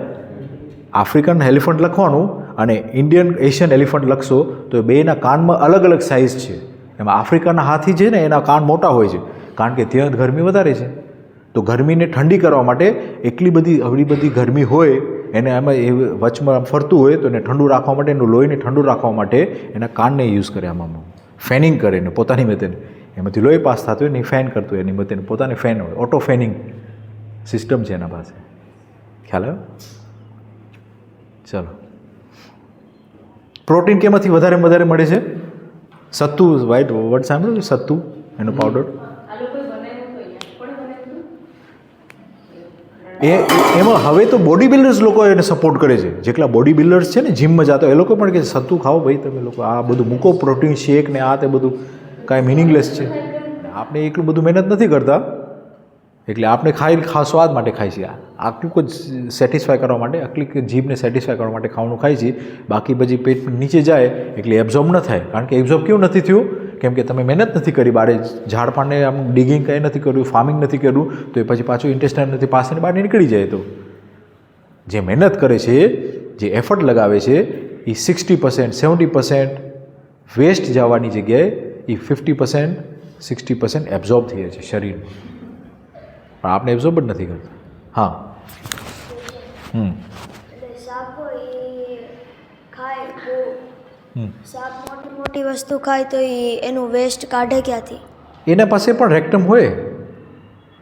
આફ્રિકન એલિફન્ટ લખવાનું અને ઇન્ડિયન એશિયન એલિફન્ટ લખશો તો બેના કાનમાં અલગ અલગ સાઇઝ છે. એમાં આફ્રિકાના હાથી છે ને એના કાન મોટા હોય છે, કારણ કે ત્યાં ગરમી વધારે છે. તો ગરમીને ઠંડી કરવા માટે એટલી બધી ગરમી હોય એને, એમાં એ વચમાં ફરતું હોય તો એને ઠંડુ રાખવા માટે, એનું લોહીને ઠંડુ રાખવા માટે એના કાનને યુઝ કરે. આમાં ફેનિંગ કરે ને પોતાની મતે, એમાંથી લોહી પાસ થતું હોય ને એ ફેન કરતું હોય, એની મતે પોતાને ફેન હોય. ઓટો ફેનિંગ સિસ્ટમ છે એના પાસે. ખ્યાલ આવ્યો? ચલો, પ્રોટીન કેમાંથી વધારે મળે છે? સત્તુ, વ્હાઈટ વર્ડ સાંભળ્યું? સત્તુ, એનો પાવડર. એમાં હવે તો બોડી બિલ્ડર્સ લોકો એને સપોર્ટ કરે છે. જેટલા બોડી બિલ્ડર્સ છે ને જીમમાં જતો, એ લોકો પણ કે સત્તુ ખાઓ ભાઈ તમે લોકો, આ બધું મૂકો, પ્રોટીન શેક ને આ તે બધું કાંઈ મિનિંગલેસ છે. આપણે એટલું બધું મહેનત નથી કરતા, એટલે આપણે સ્વાદ માટે ખાઈ છીએ. આટલું જ સેટિસ્ફાય કરવા માટે, આટલી જીભને સેટિસ્ફાય કરવા માટે ખાવાનું ખાઈ છીએ. બાકી પછી પેટ નીચે જાય એટલે એબ્ઝોર્બ ન થાય. કારણ કે એબ્ઝોર્બ કેવું નથી થયું? કેમ કે તમે મહેનત નથી કરી, બારે ઝાડપાનને આમ ડિગિંગ કંઈ નથી કર્યું, ફાર્મિંગ નથી કર્યું, તો એ પછી પાછું ઇન્ટેસ્ટાઇન નથી પાસે બહાર નીકળી જાય. તો જે મહેનત કરે છે, જે એફર્ટ લગાવે છે, એ 60%, 70% વેસ્ટ જવાની જગ્યાએ એ 50%, 60% એબ્ઝોર્બ થઈ જાય છે શરીરમાં. પણ આપણે એબ્ઝોર્બ જ નથી કરતા. હા, સાપ મોટી વસ્તુ ખાય તો એનું વેસ્ટ કાઢે ક્યાંથી? એના પાસે પણ રેક્ટમ હોય,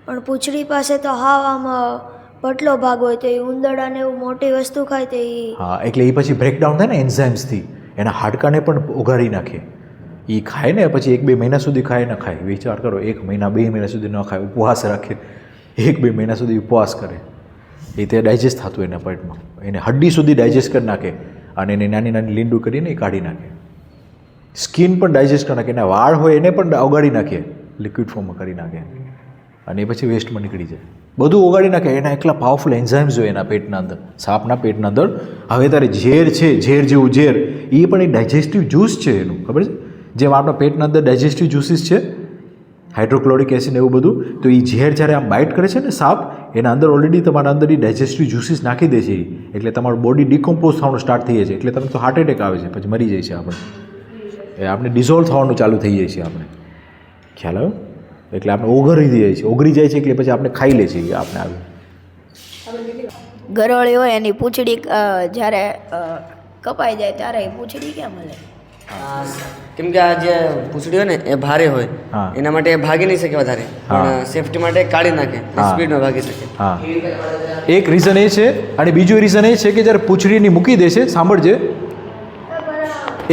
પણ પૂંછડી પાસે તો હાવ આમ પટલો ભાગ હોય, તો એ ઉંદરડાને એવું મોટી વસ્તુ ખાય તો હા, એટલે એ પછી બ્રેકડાઉન થાય ને એન્ઝાઇમ્સથી, એના હાડકાને પણ ઓગાળી નાખે. એ ખાય ને પછી 1-2 મહિના સુધી ખાય ન ખાય, વિચાર કરો, 1 મહિના 2 મહિના સુધી ન ખાય, ઉપવાસ રાખે, 1-2 મહિના સુધી ઉપવાસ કરે, એ તે ડાયજેસ્ટ થતું એના પેટમાં, એને હડ્ડી સુધી ડાયજેસ્ટ કરી નાખે, અને એને નાની લીંડું કરીને એ કાઢી નાખે. સ્કિન પણ ડાયજેસ્ટ કરી નાખે, એના વાળ હોય એને પણ ઓગાળી નાખે, લિક્વિડ ફોર્મમાં કરી નાખે, અને એ પછી વેસ્ટમાં નીકળી જાય. બધું ઓગાળી નાખે. એના એટલા પાવરફુલ એન્ઝાઇમ્સ હોય એના પેટના અંદર, સાપના પેટના અંદર. હવે તારે ઝેર છે, ઝેર જેવું ઝેર, એ પણ એક ડાયજેસ્ટિવ જ્યુસ છે એનું, ખબર છે? જેમ આપણા પેટના અંદર ડાયજેસ્ટિવ જ્યુસીસ છે, હાઇડ્રોક્લોરિક એસિડ એવું બધું, તો એ ઝેર જ્યારે આમ બાઇટ કરે છે ને સાપ, એના અંદર ઓલરેડી તમારા અંદર એ ડાયજેસ્ટિવ જ્યુસીસ નાખી દે છે, એટલે તમારું બોડી ડિકમ્પોઝ થવાનું સ્ટાર્ટ થઈ જાય છે, એટલે તમને તો હાર્ટ એટેક આવે છે, પછી મરી જાય છે આપણે, એ આપણે ડિઝોલ્વ થવાનું ચાલુ થઈ જાય છે આપણે. ખ્યાલ આવ્યો? એટલે આપણે ઓગળી જાય છે, એટલે પછી આપણે ખાઈ લે છે આપણે આવી. ગરોળી હોય એની પૂંછડી જ્યારે કપાઈ જાય ત્યારે એ પૂંછડી ક્યાં મળે? કેમ કે આ જે પૂંછડી હોય ને એ ભારે હોય, એના માટે ભાગી નહીં શકે વધારે, પણ સેફટી માટે કાઢી નાખે, સ્પીડમાં ભાગી શકે. હા, એક રીઝન એ છે. અને બીજું રીઝન એ છે કે જ્યારે પૂંછડીની મૂકી દે છે, સાંભળજે,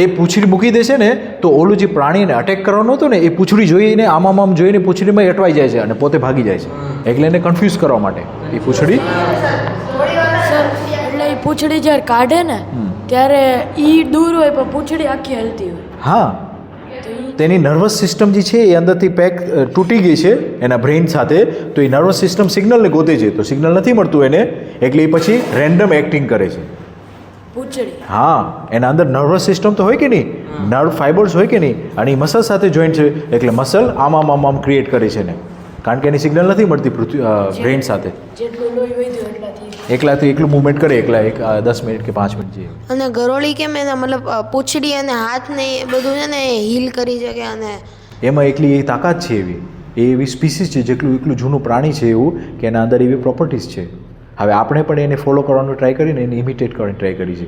એ પૂંછડી મૂકી દે છે ને તો ઓલું જે પ્રાણીને અટેક કરવાનું હતું ને, એ પૂંછડી જોઈને આમ જોઈને પૂંછડીમાં અટવાઈ જાય છે અને પોતે ભાગી જાય છે, એટલે એને કન્ફ્યુઝ કરવા માટે એ પૂંછડી. એટલે એ પૂંછડી જ્યારે કાઢે ને ત્યારે એ દૂર હોય પણ પૂંછડી આખી હલતી હોય. હા, તેની નર્વસ સિસ્ટમ જે છે એ અંદરથી પેક તૂટી ગઈ છે એના બ્રેઇન સાથે, તો એ નર્વસ સિસ્ટમ સિગ્નલને ગોતે છે, તો સિગ્નલ નથી મળતું એને, એટલે એ પછી રેન્ડમ એક્ટિંગ કરે છે. પૂંછડી. હા, એના અંદર નર્વસ સિસ્ટમ તો હોય કે નહીં, નર્વ ફાઇબર્સ હોય કે નહીં, અને એ મસલ સાથે જોઈન્ટ છે, એટલે મસલ આમ ક્રિએટ કરે છે ને, કારણ કે એની સિગ્નલ નથી મળતી બ્રેઇન સાથે. જેટલું લોહી વધ્યું એટલાથી એકલાથી એકલું મૂવમેન્ટ કરે, એક 10 મિનિટ કે 5 મિનિટ જેવું. અને ગરોળી કેમ એના મતલબ પૂંછડી અને હાથ ને એ બધું છે ને હીલ કરી શકે, અને એમાં એકલી એ તાકાત છે એવી, એ એવી સ્પીસીસ છે, જેટલું એકલું જૂનું પ્રાણી છે એવું કે એના અંદર એવી પ્રોપર્ટીઝ છે. હવે આપણે પણ એને ફોલો કરવાનું ટ્રાય કરીને એને ઇમિટેટ કરવાની ટ્રાય કરી છે.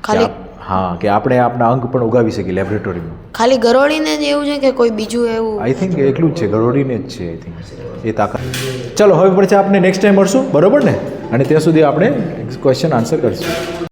ખાલી હા, કે આપણે આપણા અંગ પણ ઉગાવી શકીએ લેબોરેટરીમાં. ખાલી ગરોળીને જ એવું છે કે કોઈ બીજું એવું? આઈ થિંક એટલું જ છે, ગરોળીને જ છે આઈ થિંક એ તાકાત. ચલો હવે પછી આપણે નેક્સ્ટ ટાઈમ મળશું, બરાબર ને? અને ત્યાં સુધી આપણે ક્વેશ્ચન આન્સર કરીશું.